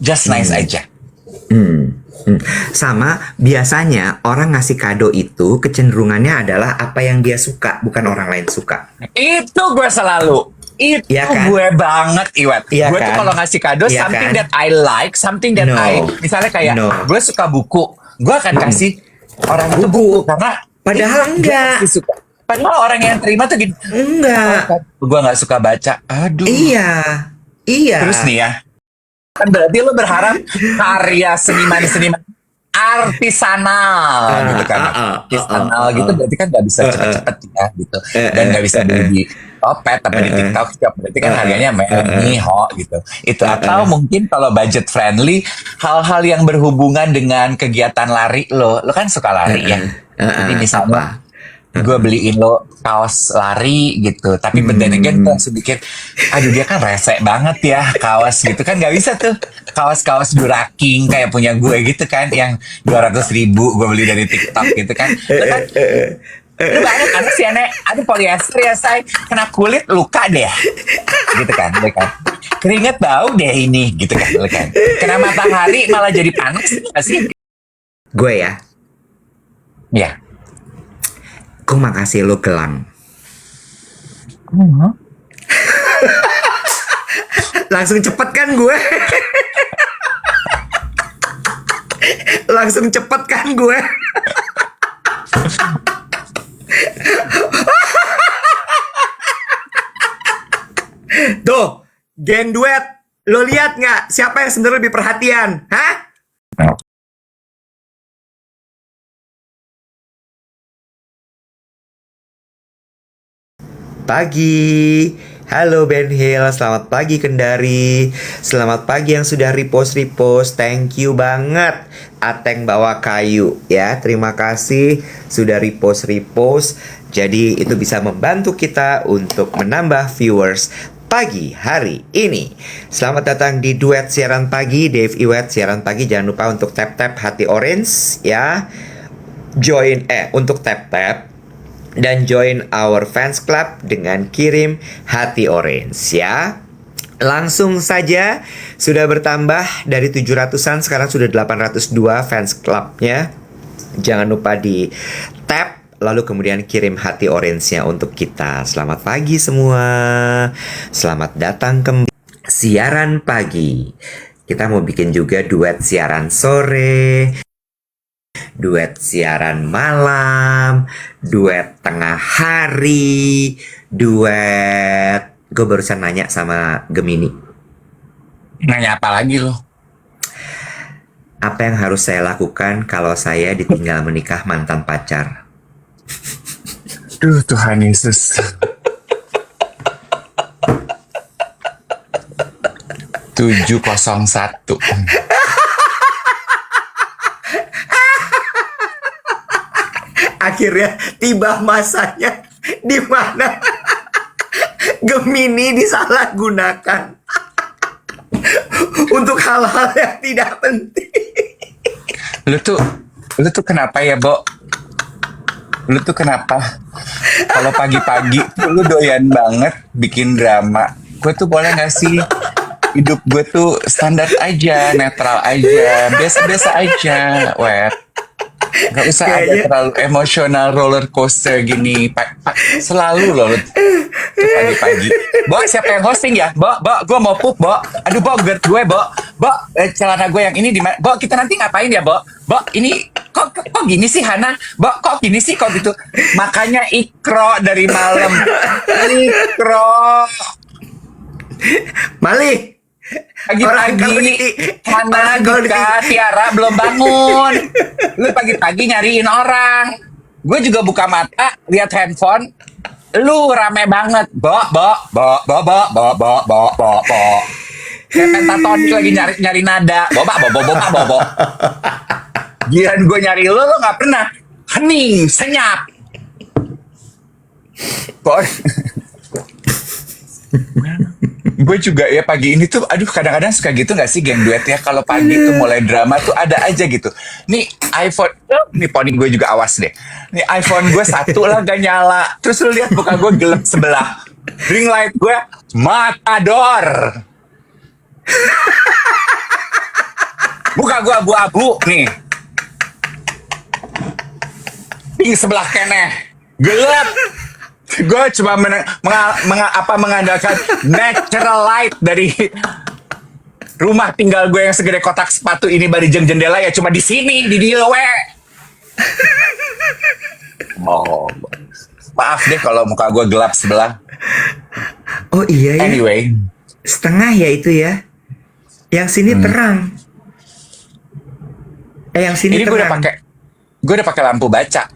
just nice aja. Sama biasanya orang ngasih kado itu kecenderungannya adalah apa yang dia suka, bukan orang lain suka. Itu gue selalu. Itu Iya kan? gue banget, Iwat. Iya Gue tuh kan? kalau ngasih kado Iya something kan? that I like, something that No. misalnya kayak No. gue suka buku, gue akan kasih orang itu buku karena Padahal gue enggak. pasti suka. Padahal orang yang terima tuh gini, Enggak. gue nggak suka baca. Aduh. Iya. Iya. Terus nih ya, kan berarti lo berharap karya seniman-seniman artisanal gitu kan, artisanal gitu berarti kan nggak bisa cepet-cepet ya gitu, dan nggak bisa beli di Topet atau di TikTok Shop, berarti kan harganya mehong gitu. Itu atau mungkin kalau budget friendly, hal-hal yang berhubungan dengan kegiatan lari lo kan suka lari ya, jadi misalnya gue beliin lo kaos lari gitu, tapi then again gue langsung pikir, aduh dia kan resek banget ya kaos gitu kan, nggak bisa tuh kaos-kaos Duraking kayak punya gue gitu kan, yang 200.000 gue beli dari TikTok gitu kan, lo kan lu banyak kan sih aneh, aduh polyester ya say, kena kulit luka deh gitu kan, keringet bau deh ini gitu kan, kena matahari malah jadi panas nggak sih? Gue ya, gue makasih lo gelang. Langsung cepet kan gue. Langsung cepet kan gue. Tuh, geng duet, lo lihat nggak siapa yang sebenarnya lebih perhatian? Hah? Pagi, halo Ben Hill, selamat pagi Kendari, selamat pagi yang sudah repost, thank you banget. Ateng bawa kayu ya, terima kasih sudah repost. Jadi itu bisa membantu kita untuk menambah viewers pagi hari ini. Selamat datang di Duet Siaran Pagi, Dave Iwet Siaran Pagi. Jangan lupa untuk tap hati orange ya. Join untuk tap dan join our fans club dengan kirim hati orange ya. Langsung saja sudah bertambah dari 700-an, sekarang sudah 802 fans clubnya. Jangan lupa di tap lalu kemudian kirim hati orange-nya untuk kita. Selamat pagi semua. Selamat datang ke siaran pagi. Kita mau bikin juga duet siaran sore, duet siaran malam, duet tengah hari, duet... Gue barusan nanya sama Gemini. Nanya apa lagi lo? Apa yang harus saya lakukan kalau saya ditinggal menikah mantan pacar? Duh Tuhan Yesus. 701. Akhirnya tiba masanya di mana Gemini disalahgunakan untuk hal-hal yang tidak penting. Lu tuh kenapa ya, Bo? Lu tuh kenapa? Kalau pagi-pagi tuh lu doyan banget bikin drama. Gue tuh boleh gak sih hidup gue tuh standar aja, netral aja, biasa-biasa aja, Wet. Gak usah ada terlalu emosional roller coaster gini. Selalu loh pagi-pagi. Bo, siapa yang hosting ya? Bo, gue mau pup, Bo. Aduh, Bo, GERD gue, Bo. Bo, celana gue yang ini di mana? Bo, kita nanti ngapain ya, Bo? Bo, ini kok gini sih, Hana? Bo, kok gini sih, kok gitu? Makanya ikro dari malam. Ikro. Malih. Pagi-pagi Hana, Dika, Tiara belum bangun. Lu pagi-pagi nyariin orang. Gue juga buka mata lihat handphone. Lu rame banget. Bo. Kayak pentatonik lagi nyari nada. Bo. Giliran gue nyari lu nggak pernah. Hening, senyap. Gue juga ya pagi ini tuh, aduh kadang-kadang suka gitu gak sih geng duet ya, kalau pagi tuh mulai drama tuh ada aja gitu. Nih iPhone, nih poni gue juga awas deh. Nih iPhone gue satu lah gak nyala. Terus lu lihat muka gue gelap sebelah. Ring light gue matador. Muka gue abu-abu nih. Di sebelah kene gelap. Gue cuma mengandalkan natural light dari rumah tinggal gue yang segede kotak sepatu ini, barijeng jendela ya cuma di sini di dia we. Oh, maaf deh kalau muka gue gelap sebelah. Oh iya ya. Anyway, Setengah ya itu ya. Yang sini terang. Yang sini ini terang. gue udah pakai lampu baca.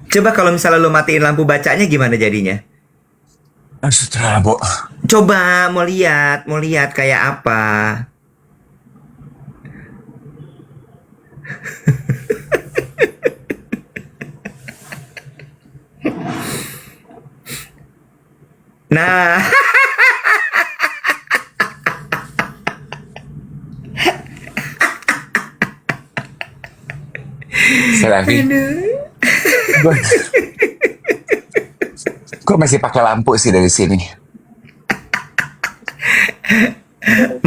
Coba kalau misalnya lo matiin lampu bacanya gimana jadinya? Sutra, Bu. Coba mau lihat kayak apa. Nah, Selavi, gue masih pakai lampu sih dari sini.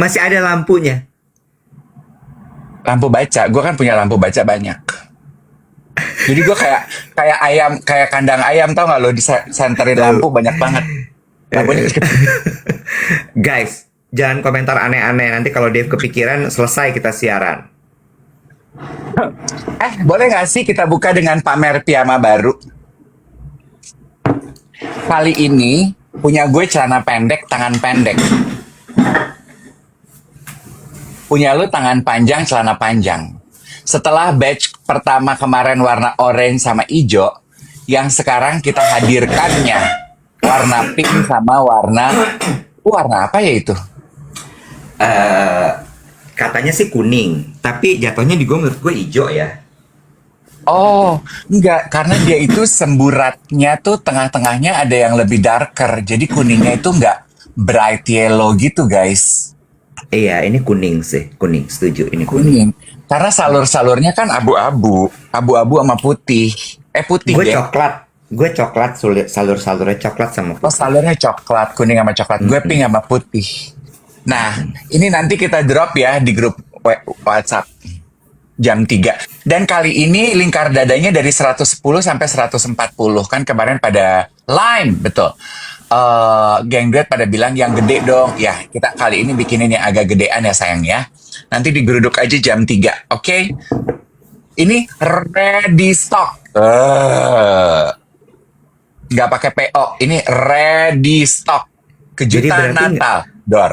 masih ada lampunya. Lampu baca, gue kan punya lampu baca banyak. Jadi gue kayak ayam, kayak kandang ayam, tau gak lo, disenterin lampu banyak banget. Lampunya Guys, jangan komentar aneh-aneh. Nanti kalau Dave kepikiran, selesai kita siaran. boleh gak sih kita buka dengan pamer piyama baru? Kali ini punya gue celana pendek, tangan pendek. Punya lu tangan panjang, celana panjang. Setelah batch pertama kemarin warna orange sama hijau, yang sekarang kita hadirkannya warna pink sama warna apa ya itu? Katanya sih kuning, tapi jatuhnya di gue menurut gue hijau ya. Oh, enggak, karena dia itu semburatnya tuh tengah-tengahnya ada yang lebih darker. Jadi kuningnya itu enggak bright yellow gitu, guys. Iya, ini kuning sih, kuning, setuju. Ini kuning. Kuning. Karena salur-salurnya kan abu-abu sama putih. Putih Gue deh. coklat, salur-salurnya coklat sama Oh, putih. salurnya coklat, kuning sama coklat. Gue pink sama putih. Nah, ini nanti kita drop ya di grup WhatsApp jam 3. Dan kali ini lingkar dadanya dari 110 sampai 140. Kan kemarin pada Lime, betul. Geng duet pada bilang yang gede dong. Ya, kita kali ini bikinin yang agak gedean ya sayang ya. Nanti digeruduk aja jam 3, oke? Ini ready stock. Nggak pakai PO. Ini ready stock. Jadi Kejutan berarti Natal, Dor.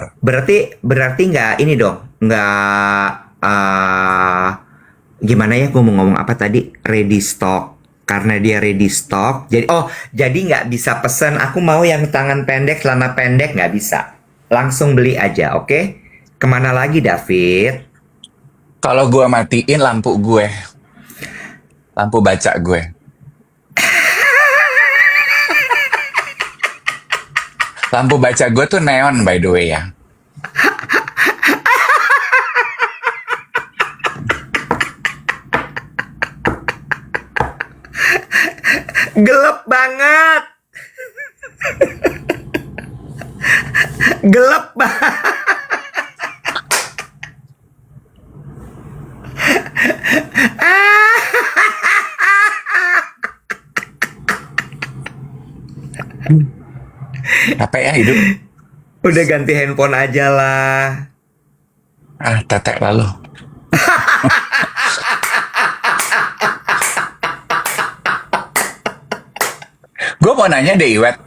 Berarti nggak ini dong, nggak gimana ya, gue mau ngomong apa tadi, ready stock. Karena dia ready stock, jadi nggak bisa pesen. Aku mau yang tangan pendek, celana pendek, nggak bisa. Langsung beli aja, oke? Kemana lagi, David? Kalau gue matiin lampu baca gue. Lampu baca gue tuh neon by the way ya. Gelap banget. Gelap banget. Capek ya hidup. Udah ganti handphone aja lah. Tetek lalu. Gue mau nanya deh Iwet.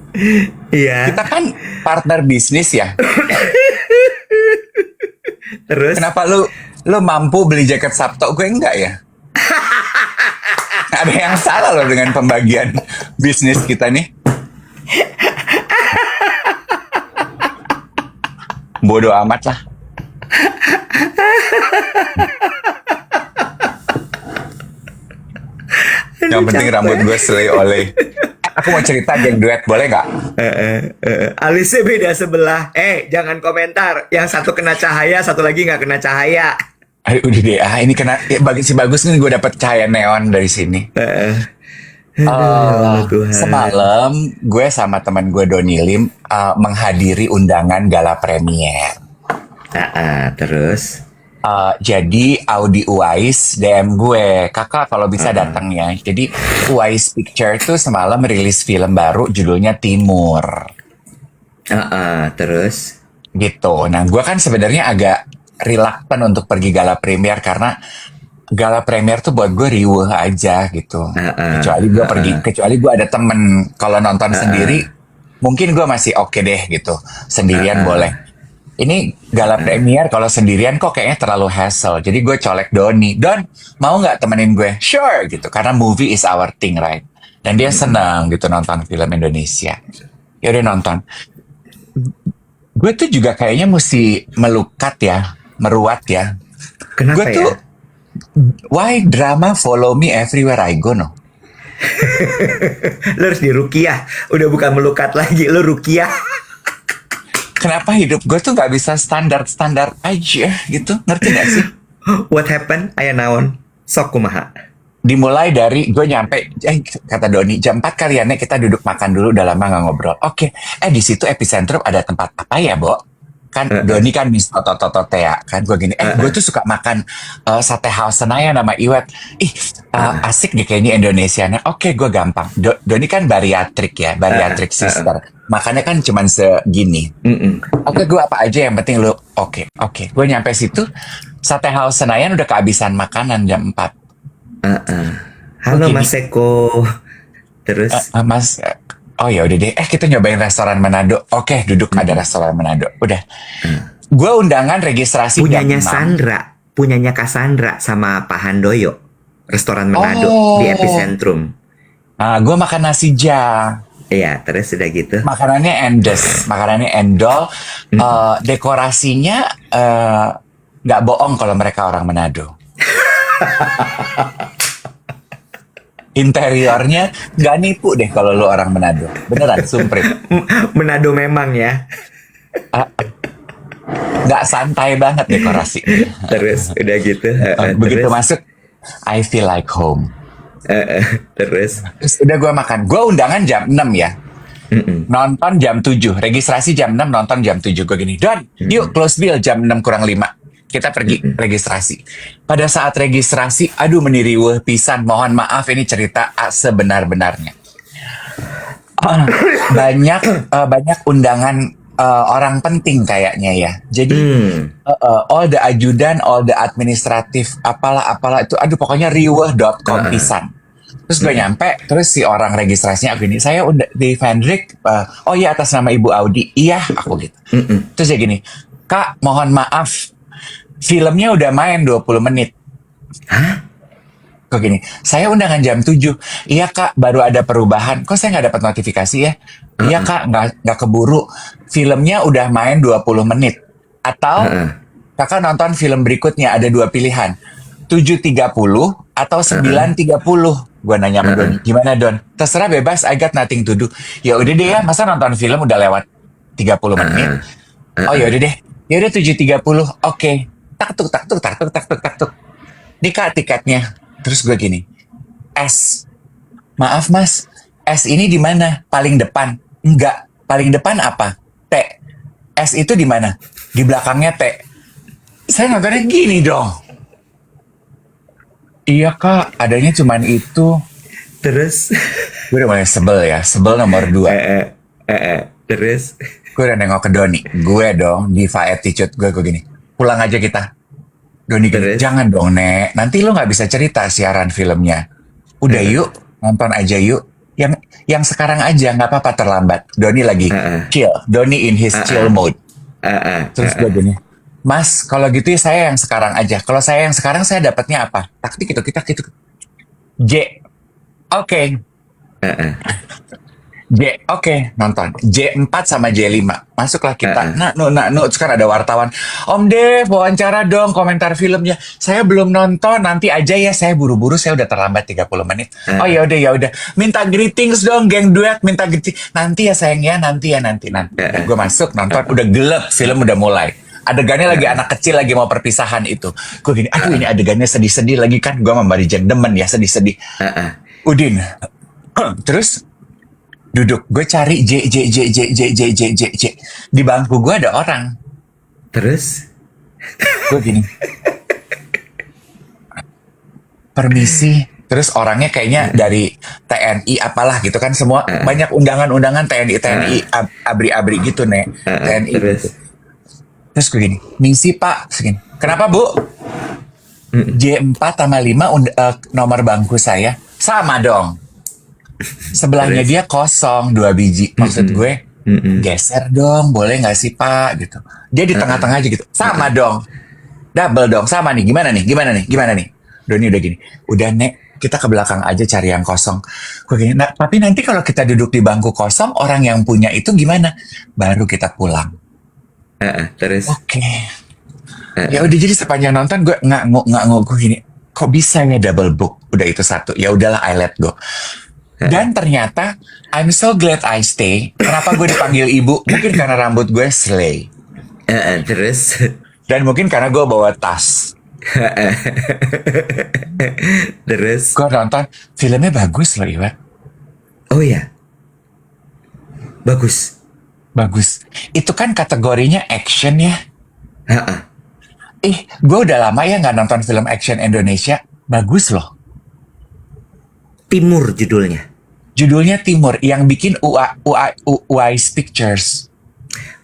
Iya. Kita kan partner bisnis ya. Terus? Kenapa lu mampu beli jaket Sabto, gue enggak ya? Ada yang salah loh dengan pembagian bisnis kita nih. Bodoh amat lah. Yang penting capek. rambut gue selai oleh. Aku mau cerita geng duet, boleh nggak? Alisnya beda sebelah. Jangan komentar. Yang satu kena cahaya, satu lagi nggak kena cahaya. Aduh, udah deh. Ini kena si bagus nih, gue dapet cahaya neon dari sini. Aduh, Tuhan. Semalam gue sama teman gue Doni Lim Ah, menghadiri undangan gala premier. terus Jadi Audi Uwais DM gue, kakak kalau bisa datang ya. Jadi Uwais Picture tuh semalam rilis film baru judulnya Timur Terus. gitu. Nah gue kan sebenarnya agak reluctant untuk pergi gala premier karena gala premier tuh buat gue riuh aja gitu. Kecuali gue pergi, kecuali gue ada temen. Kalau nonton sendiri, mungkin gue masih oke deh gitu. Sendirian boleh. Ini gala premier kalau sendirian kok kayaknya terlalu hassle. Jadi gue colek Doni. Don, mau nggak temenin gue? Sure gitu. Karena movie is our thing, right? Dan dia senang gitu nonton film Indonesia. Ya udah nonton. Gue tuh juga kayaknya mesti melukat ya, meruat ya. Kenapa Gue tuh, ya? why drama follow me everywhere I go no? Lu harus di rukiah. Udah bukan melukat lagi, lu rukiah. Kenapa hidup gue tuh nggak bisa standar-standar aja gitu? Ngerti gak sih? What happened? Aya naon? Sok kumaha. Dimulai dari gue nyampe, kata Doni, jam 4 kali ya, Nek, kita duduk makan dulu, udah lama nggak ngobrol. Oke, di situ epicentrum ada tempat apa ya, Bo? Kan Doni kan mis toto ya, kan gue gini, gue tuh suka makan sate house Senayan sama Iwet. Asik deh kayaknya Indonesia. Nah, oke, gue gampang. Doni kan bariatrik ya, bariatrik sister. Makannya kan cuman segini. Oke, gue apa aja yang penting lu oke. Gue nyampe situ, sate house Senayan udah kehabisan makanan jam 4. Halo Gini. Mas Eko. Terus. Mas, oh ya udah deh, kita nyobain restoran Manado. Oke, duduk ada restoran Manado. Udah. Gue undangan registrasi Punyanya jam 6. Sandra, punyanya Cassandra sama Pak Handoyo. Restoran Manado di epicentrum. Gue makan nasi ja. Iya, terus udah gitu. Makanannya endes, makanannya endol. Dekorasinya nggak bohong kalau mereka orang Manado. Interiornya nggak nipu deh kalau lu orang Manado. Beneran, sumprit. Manado memang ya. Nggak santai banget dekorasi. Terus udah gitu. Begitu terus, masuk, I feel like home. terus. Terus udah gue makan. Gue undangan jam 6 ya. Nonton jam 7. Registrasi jam 6, nonton jam 7. Gue gini, Don, yuk close bill jam 6 kurang 5. Kita pergi registrasi. Pada saat registrasi, aduh meniriweuh pisan. Mohon maaf ini cerita sebenar-benarnya. Banyak undangan orang penting kayaknya ya. Jadi all the ajudan, all the administratif, apalah itu, aduh pokoknya riweuh.com pisan. Terus gue nyampe, terus si orang registrasinya aku gini, saya udah di Vendrick, oh iya atas nama Ibu Audi, iya aku gitu. Terus dia gini, Kak mohon maaf, filmnya udah main 20 menit. Hah? Kok gini, saya undangan jam 7. Iya kak, baru ada perubahan. Kok saya nggak dapat notifikasi ya? Iya kak, nggak keburu. Filmnya udah main 20 menit. Atau kakak nonton film berikutnya, ada 2 pilihan. 7.30 atau 9.30. Gue nanya sama Don, gimana Don? Terserah bebas, I got nothing to do. Ya udah deh ya, masa nonton film udah lewat 30 menit? Oh ya udah deh, ya udah 7.30. Oke. Tak tuk. Nih kak tiketnya. Terus gue gini, S. Maaf mas, S ini di mana? Paling depan? Enggak. Paling depan apa? T. S itu di mana? Di belakangnya T. Saya nontonnya gini dong. Iya kak, adanya cuman itu. Terus. Gue udah mulai sebel ya, sebel nomor 2. Terus. Gue udah nengok ke Doni. Gue dong, diva attitude gue gini. Pulang aja kita. Doni gini, jangan dong Nek. Nanti lo gak bisa cerita siaran filmnya. Udah yuk, nonton aja yuk. Yang sekarang aja, gak apa-apa terlambat. Doni lagi chill. Doni in his chill mode. Terus gue gini, Mas, kalau gitu ya saya yang sekarang aja. Kalau saya yang sekarang, saya dapatnya apa? Taktik gitu, kita gitu. J. Oke. J, oke, nonton. J4 sama J5. Masuklah kita. Nah, terus kan ada wartawan. Om Dev, wawancara dong komentar filmnya. Saya belum nonton, nanti aja ya. Saya buru-buru, saya udah terlambat 30 menit. Oh ya udah. Minta greetings dong, geng duet. Minta greetings. Nanti ya sayang ya, nanti. Gue masuk, nonton. Udah gelap, film udah mulai. Adegannya lagi anak kecil lagi mau perpisahan itu. Gue gini, aduh ini adegannya sedih-sedih lagi kan. Gue sama Marijan demen ya, sedih-sedih. Udin. Terus duduk, gue cari J. Di bangku gue ada orang. Terus? Gue gini, permisi. Terus orangnya kayaknya dari TNI apalah gitu kan, semua banyak undangan-undangan TNI abri-abri gitu nek TNI gitu. Terus. Terus gue gini, misi pak, segini. Kenapa bu? J4 sama 5 nomor bangku saya sama dong. Sebelahnya Terus. dia kosong 2 biji. Maksud gue geser dong, boleh nggak sih pak gitu. Dia di tengah-tengah aja gitu. Sama dong, double dong, sama nih. Gimana nih? Gimana nih? Gimana nih? Doni udah gini. Udah nek, kita ke belakang aja cari yang kosong. Gue gini, nah, tapi nanti kalau kita duduk di bangku kosong, orang yang punya itu gimana? Baru kita pulang. Terus. Oke. Ya udah, jadi sepanjang nonton gue nggak gue gini. Kok bisa ya double book? Udah itu satu. Ya udahlah, I let go. Dan ternyata I'm so glad I stay. Kenapa gue dipanggil ibu? Mungkin karena rambut gue slay. Terus. Dan mungkin karena gue bawa tas. Terus. Gue nonton, filmnya bagus loh Iwan. Oh ya, bagus. Bagus. Itu kan kategorinya action ya. Ha-ha. Gue udah lama ya nggak nonton film action Indonesia. Bagus loh. Timur judulnya. Judulnya Timur, yang bikin Wise Pictures.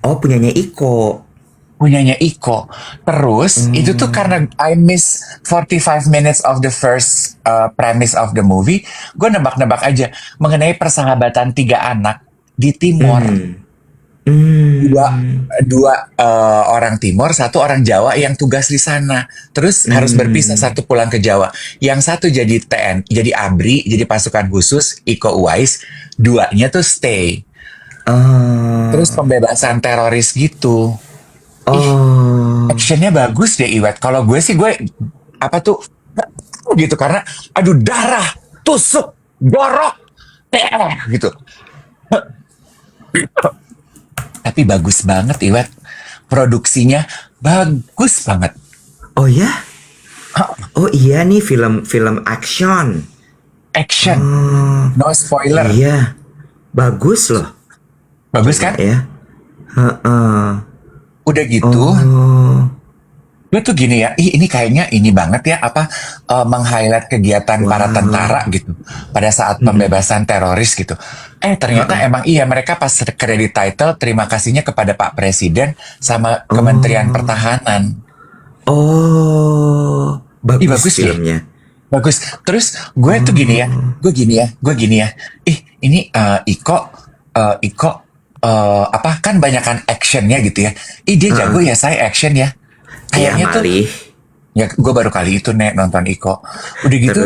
Oh, punyanya Iko. Punyanya Iko. Terus itu tuh karena I miss 45 minutes of the first premise of the movie, gue nebak-nebak aja mengenai persahabatan 3 anak di Timor. Dua orang Timor, 1 orang Jawa yang tugas di sana. Terus harus berpisah, 1 pulang ke Jawa. Yang 1 jadi TN, jadi ABRI, jadi pasukan khusus, Iko Uwais. 2-nya tuh stay. Terus pembebasan teroris gitu. Actionnya bagus deh Iwet. Kalau gue sih, gue apa tuh gitu, karena aduh, darah, tusuk, gorok, gitu. Tapi bagus banget Iwet. Produksinya bagus banget. Oh ya? Oh iya nih, film action. Action. No spoiler. Iya. Bagus loh. Bagus kan? Ya. Udah gitu. Gue tuh gini ya, ini kayaknya ini banget ya, meng-highlight kegiatan para tentara gitu pada saat pembebasan teroris gitu. Ternyata emang iya, mereka pas kredit title terima kasihnya kepada Pak Presiden sama Kementerian Pertahanan. Bagus filmnya. Bagus. Terus gue tuh gini ya, ini Iko kan banyakan actionnya gitu ya. Dia jago ya, saya action ya. Kayaknya tuh ya, gue baru kali itu nonton Iko. Udah gitu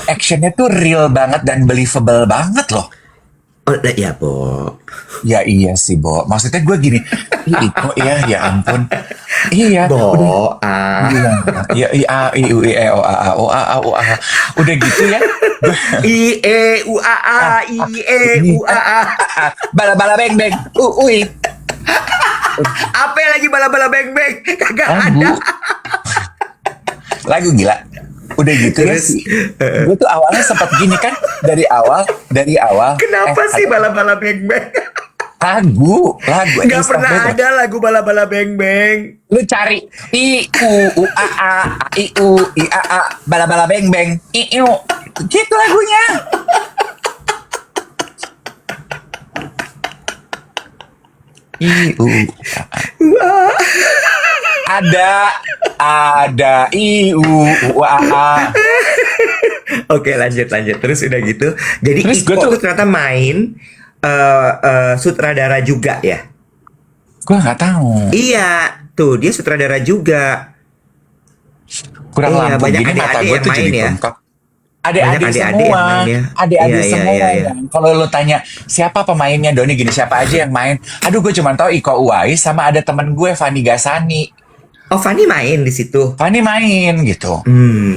actionnya tuh real banget dan believable banget loh. Oh ya Bo. Ya iya sih Bo. Maksudnya gue gini, Iko ya ampun. Iya. Bo. Udah gitu ya. I E U A A Bala-bala beng-beng. Apa lagi bala-bala beng-beng? Kagak Lagu. ada. Lagu gila. Udah gitu ya sih. Gue tuh awalnya sempat gini kan, dari awal. Kenapa sih bala-bala beng-beng? Lagu. Nggak pernah ada lagu bala-bala beng-beng. Lu cari I-U-U-A-A, bala-bala beng-beng. I-U. Gitu lagunya. Ada Oke, lanjut. Terus udah gitu. Jadi Terus Iko gue tuh tuh ternyata main sutradara juga ya. gue nggak tahu. Iya, tuh dia sutradara juga. Kurang Iya, lampu banyak gini, mata adik-adik gue yang tuh main jadi ya. bengkak. Banyak Adik-adik adik-adik yang semua. main ya. Adik-adik Iya. semua. Kalau lu tanya siapa pemainnya, Doni gini, siapa aja yang main? Aduh, gue cuma tahu Iko Uwais sama ada temen gue, Fani Gasani. Oh, Fanny main di situ. Fani main gitu.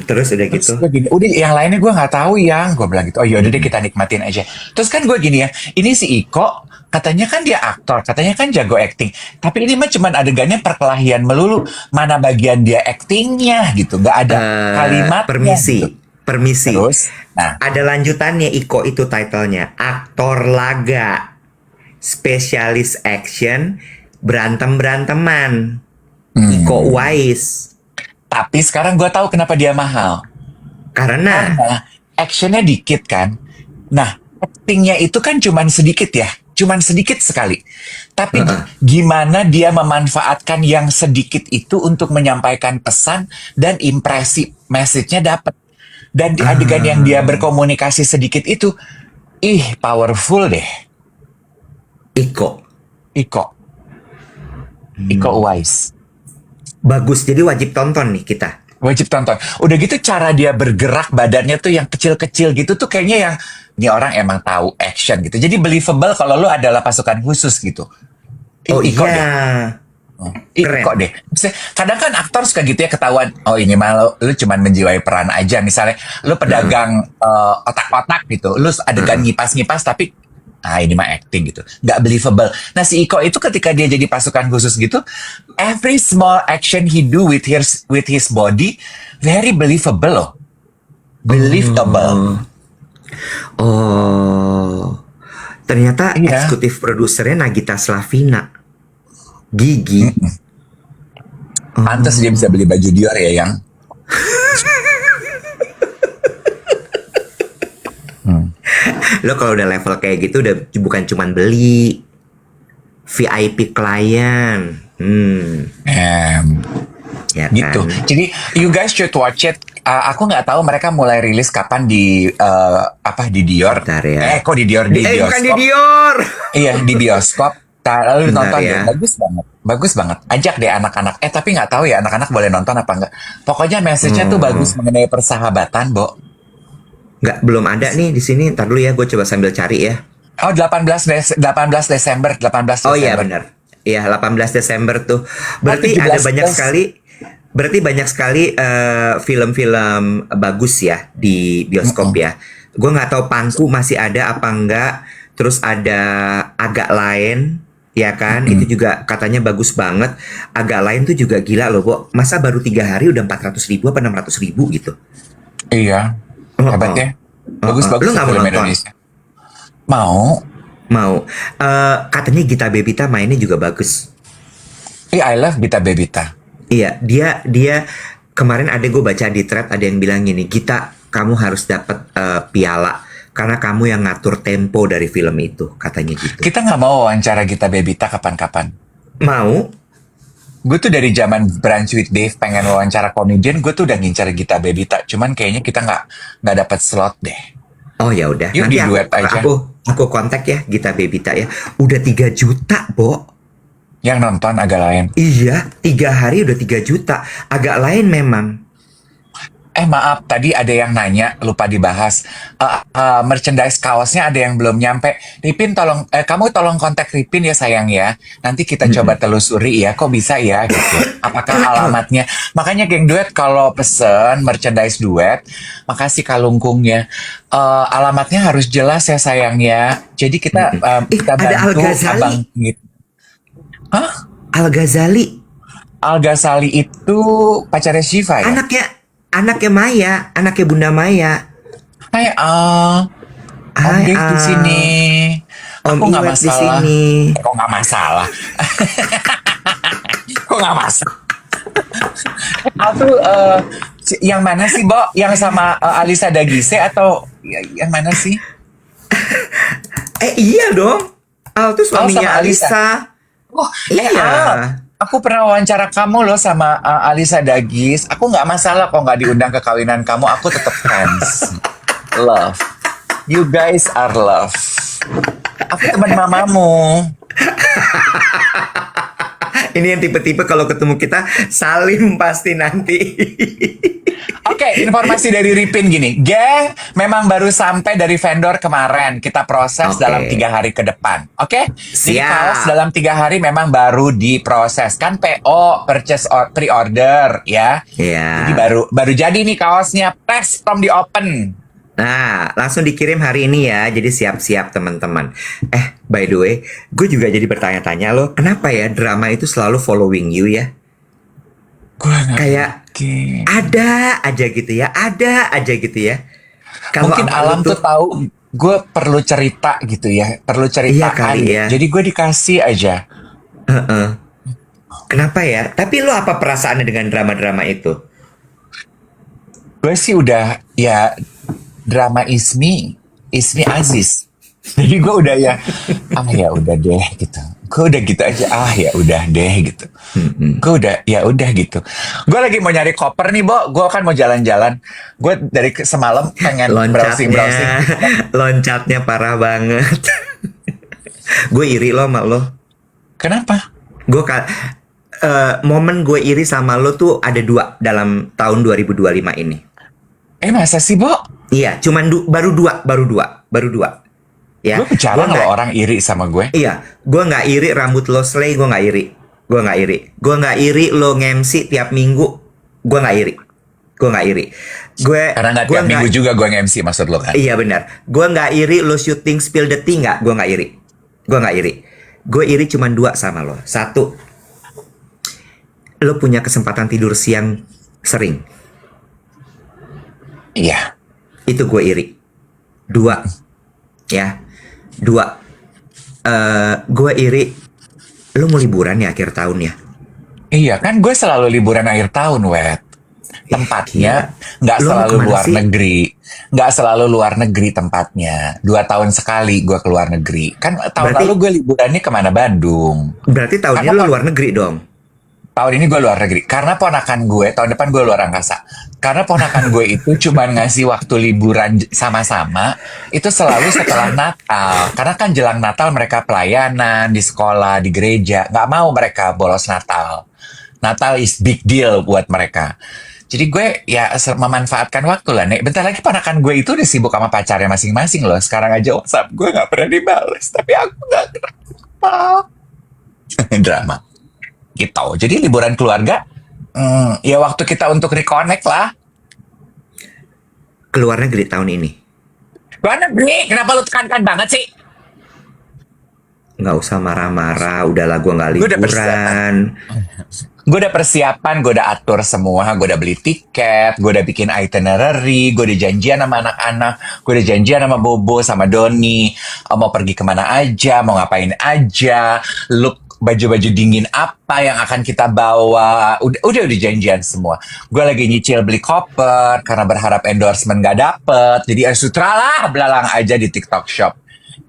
Terus udah Terus gitu. gue gini, udah yang lainnya gue nggak tahu yang. Gue bilang gitu, oh yaudah deh kita nikmatin aja. Terus kan gue gini ya, ini si Iko katanya kan dia aktor, katanya kan jago acting. Tapi ini mah cuman adegannya perkelahian melulu. Mana bagian dia actingnya gitu, nggak ada kalimatnya. Permisi. Terus, nah, Ada lanjutannya Iko itu titlenya. Aktor laga. Spesialis action. Berantem-beranteman. Iko Uwais. Tapi sekarang gue tahu kenapa dia mahal. Karena Karena actionnya dikit kan. Nah, actingnya itu kan cuman sedikit ya. Cuman sedikit sekali. Tapi gimana dia memanfaatkan yang sedikit itu untuk menyampaikan pesan dan impresi. Message-nya dapat. Dan di adegan yang dia berkomunikasi sedikit itu, powerful deh. Iko Iko Uwais. bagus, jadi wajib tonton nih kita. Wajib tonton. Udah gitu cara dia bergerak badannya tuh yang kecil-kecil gitu tuh kayaknya yang ini orang emang tahu action gitu. Jadi believable kalau lu adalah pasukan khusus gitu. Oh Iko iya. deh. Keren. Iko deh. Maksudnya, kadang kan aktor suka gitu ya ketahuan. Oh ini mah lu cuman menjiwai peran aja. Misalnya lu pedagang otak-otak gitu. Lu adegan ngipas-ngipas tapi ini mah acting gitu. Nggak believable. Nah si Iko itu ketika dia jadi pasukan khusus gitu, every small action he do with his body, very believable loh. Believable. Oh, ternyata Iya. eksekutif produsernya Nagita Slavina. Gigi. Pantes dia bisa beli baju Dior ya yang. Lo kalau udah level kayak gitu udah bukan cuman beli VIP klien. Ya Gitu. kan? Jadi you guys should watch it. Aku nggak tahu mereka mulai rilis kapan di di Dior. Bentar ya. Kok di Dior di bioskop? Bukan di Dior. Iya di bioskop. Lalu Bentar nonton ya. deh. Bagus banget. Bagus banget. Ajak deh anak-anak. Tapi nggak tahu ya anak-anak boleh nonton apa enggak. Pokoknya message-nya tuh bagus mengenai persahabatan, Bo. Nggak, belum ada nih di sini. Ntar dulu ya, gue coba sambil cari ya. Oh 18 Desember. Oh iya benar. Iya 18 Desember tuh. Berarti 17 ada banyak plus. sekali. Berarti banyak sekali film-film bagus ya di bioskop ya. Gue nggak tahu Pangku masih ada apa enggak. Terus ada Agak Lain, ya kan? Itu juga katanya bagus banget. Agak Lain tuh juga gila loh, Bo. Masa baru 3 hari udah 400.000 apa 600.000 gitu? Iya. Hebat ya. Bagus-bagus Lu nggak mau film nonton? Indonesia. Mau. Mau. Katanya Gita Bebita mainnya juga bagus. I love Bita Bebita. Iya, dia kemarin ada gue baca di thread ada yang bilang gini, Gita, kamu harus dapat piala karena kamu yang ngatur tempo dari film itu, katanya gitu. Kita nggak mau wawancara Gita Bebita kapan-kapan. Mau? Gue tuh dari zaman Brunch with Dave pengen wawancara komedian, gue tuh udah ngincar Gita Bebita. Cuman kayaknya kita nggak dapat slot deh. Oh ya udah, Yuk, nanti diduet aja. aku kontak ya Gita Bebita ya. Udah 3 juta, Bo. Yang nonton agak lain. Iya, 3 hari udah 3 juta. Agak lain memang. Maaf, tadi ada yang nanya, lupa dibahas. Merchandise kaosnya ada yang belum nyampe. Ripin, kamu tolong kontak Ripin ya sayang ya. Nanti kita coba telusuri ya, kok bisa ya gitu. Apakah alamatnya? Makanya geng duet kalau pesen merchandise duet, makasih kalungkungnya. Alamatnya harus jelas ya sayang ya. Jadi kita kita ada bantu Al-Ghazali. abang gitu. Hah? Al-Ghazali, Al-Ghazali itu pacarnya Shiva ya? anaknya Maya, anaknya Bunda Maya. Hai Om Hai, Dave di Al. sini. Om Aku nggak Iwet di masalah. sini. Kok nggak masalah? Kok nggak masalah? Aku yang mana sih, Bo? Yang sama Alisa Dagise atau yang mana sih? Iya dong. Al tuh sama suaminya Alisa. Alisa. Oh, Iya. Al, aku pernah wawancara kamu loh sama Alisa Dagis. Aku nggak masalah kok nggak diundang ke kawinan kamu. Aku tetap fans. Love. You guys are love. Aku teman mamamu. Ini yang tipe-tipe kalau ketemu kita salim pasti nanti. Oke, informasi dari Ripin gini. Geng, memang baru sampai dari vendor kemarin. Kita proses Oke. dalam 3 hari ke depan. Oke? Jadi Siap. kaos dalam 3 hari memang baru diproses. Kan PO, purchase pre-order ya. Iya. Jadi baru jadi nih kaosnya. Press from the open. Nah, langsung dikirim hari ini ya. Jadi siap-siap teman-teman. By the way, gue juga jadi bertanya-tanya loh, kenapa ya drama itu selalu following you ya? Gue Kayak ada aja gitu ya, ada aja gitu ya. Kalau mungkin sama alam lu tuh tahu gue perlu cerita gitu ya. Perlu cerita Iya kali ya. Jadi gue dikasih aja. Heeh. Kenapa ya? Tapi lo apa perasaannya dengan drama-drama itu? Gue sih udah ya drama Ismi Aziz. Jadi gue udah ya ya udah deh gitu. Gue udah gitu aja ya udah deh gitu. Gue udah ya udah gitu. Gue lagi mau nyari koper nih, Bo. Gue kan mau jalan-jalan. Gue dari semalam pengen browsing. Loncatnya parah banget. Gue iri lo sama lo. Kenapa? Gue momen gue iri sama lo tuh ada 2 dalam tahun 2025 ini. Masa sih, Bo? Iya, cuman baru dua. Ya, Gue bicara kalau orang iri sama gue. Iya, gue nggak iri rambut lo slay, gue nggak iri. Gue nggak iri lo nge-MC tiap minggu. Gue nggak iri. Karena nggak tiap minggu juga gue nge-MC, maksud lo kan? Iya benar. Gue nggak iri lo syuting spill the tea nggak? Gue nggak iri. Gue iri cuma 2 sama lo. 1, lo punya kesempatan tidur siang sering. Iya. Itu gue iri. 2, ya. 2, gue iri lo mau liburan ya akhir tahun ya. Iya kan, gue selalu liburan akhir tahun, Wet. Tempatnya nggak selalu luar negeri. Nggak selalu luar negeri tempatnya. 2 tahun sekali gue keluar negeri. Kan tahun lalu gue liburannya kemana? Bandung. Berarti tahun ini lo luar negeri dong? Tahun ini gue luar negeri. Karena ponakan gue, tahun depan gue luar angkasa. Karena ponakan gue itu cuma ngasih waktu liburan sama-sama, itu selalu setelah Natal. Karena kan jelang Natal mereka pelayanan di sekolah, di gereja. Nggak mau mereka bolos Natal. Natal is big deal buat mereka. Jadi gue ya memanfaatkan waktu lah, Nek. Bentar lagi ponakan gue itu udah sibuk sama pacarnya masing-masing loh. Sekarang aja WhatsApp gue nggak pernah dibales. Tapi aku nggak kenapa. Drama. Gitu. Jadi liburan keluarga, ya waktu kita untuk reconnect lah. Keluar negeri tahun ini? Luar negeri? Kenapa lu tekankan banget sih? Nggak usah marah-marah. Udahlah, gue nggak liburan. Gue udah persiapan, gue udah atur semua, gue udah beli tiket, gue udah bikin itinerary, gue udah janjian sama anak-anak, gue udah janjian sama Bobo, sama Doni, mau pergi kemana aja, mau ngapain aja, look baju-baju dingin apa yang akan kita bawa, udah janjian semua. Gue lagi nyicil beli koper karena berharap endorsement gak dapet, jadi sutra lah belalang aja di TikTok Shop.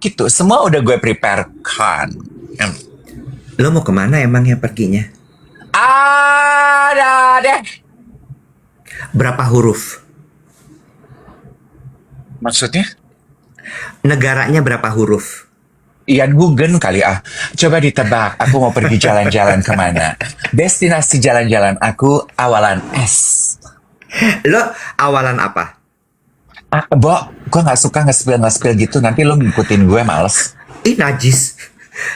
Gitu, semua udah gue preparekan. Lo mau kemana emangnya perginya? Ada deh. Berapa huruf? Maksudnya? Negaranya berapa huruf? Ian Hugen kali Coba ditebak, aku mau pergi jalan-jalan kemana? Destinasi jalan-jalan aku awalan S. Lo awalan apa? Bo, gue gak suka nge-spill gitu. Nanti lo ngikutin gue, males. Ih, najis.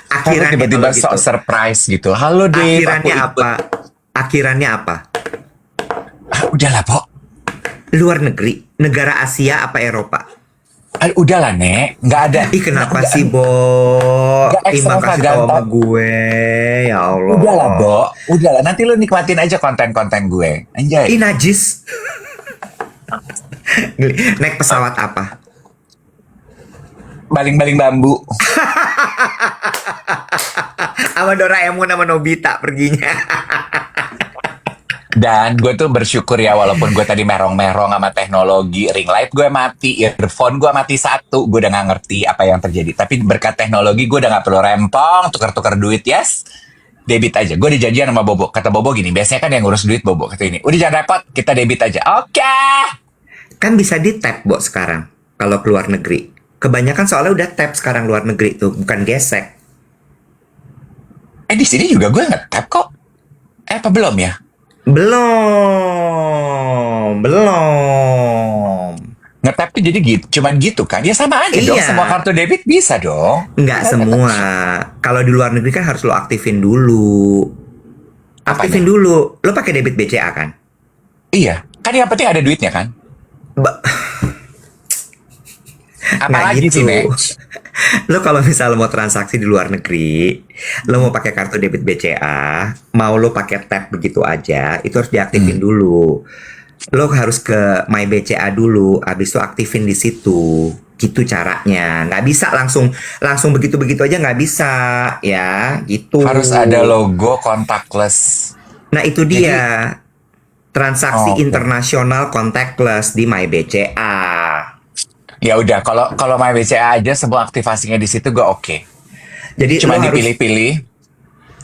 Karena tiba-tiba gitu. surprise gitu. Halo Dave, Akhirannya apa? Udahlah, Bo. Luar negeri? Negara Asia apa Eropa? Udahlah, Nek. Nggak ada. Ih, kenapa sih, Bo? Imbang kasih tau sama gue. Ya Allah. Udahlah, Bo. Udahlah. Nanti lo nikmatin aja konten-konten gue. Anjay. Ih, najis. Naik pesawat apa? Baling-baling bambu. Sama Doraemon sama Nobita perginya. Dan gue tuh bersyukur ya, walaupun gue tadi merong-merong sama teknologi, ring light gue mati, earphone gue mati 1, gue udah gak ngerti apa yang terjadi. Tapi berkat teknologi gue udah gak perlu rempong, tukar-tukar duit, yes. Debit aja. Gue dijanjian sama Bobo. Kata Bobo gini, biasanya kan yang ngurus duit Bobo. Kata ini, udah jangan repot, kita debit aja. Oke. Kan bisa di tap, Bo, sekarang. Kalau keluar negeri. Kebanyakan soalnya udah tap sekarang luar negeri tuh, bukan gesek. Di sini juga gue nge-tap kok. Apa belum ya? Belum. Nge-tap tuh jadi gitu, cuman gitu kan? Ya sama aja dong, Iya. semua kartu debit bisa dong. Nggak semua. Kalau di luar negeri kan harus lo aktifin dulu. Aktifin Apanya? dulu. Lo pakai debit BCA kan? Iya, kan yang penting ada duitnya kan? Apalagi sih, Nek? Lo kalau misalnya mau transaksi di luar negeri, lo mau pakai kartu debit BCA, mau lo pakai tap begitu aja, itu harus diaktifin dulu. Lo harus ke My BCA dulu, habis itu aktifin di situ. Gitu caranya. Nggak bisa langsung langsung begitu-begitu aja nggak bisa ya, gitu. Harus ada logo contactless. Nah, itu Jadi, dia. Transaksi oke. internasional contactless di MyBCA. Ya udah, kalau kalau My BCA aja semua aktivasinya di situ gue oke. Jadi Cuma dipilih-pilih.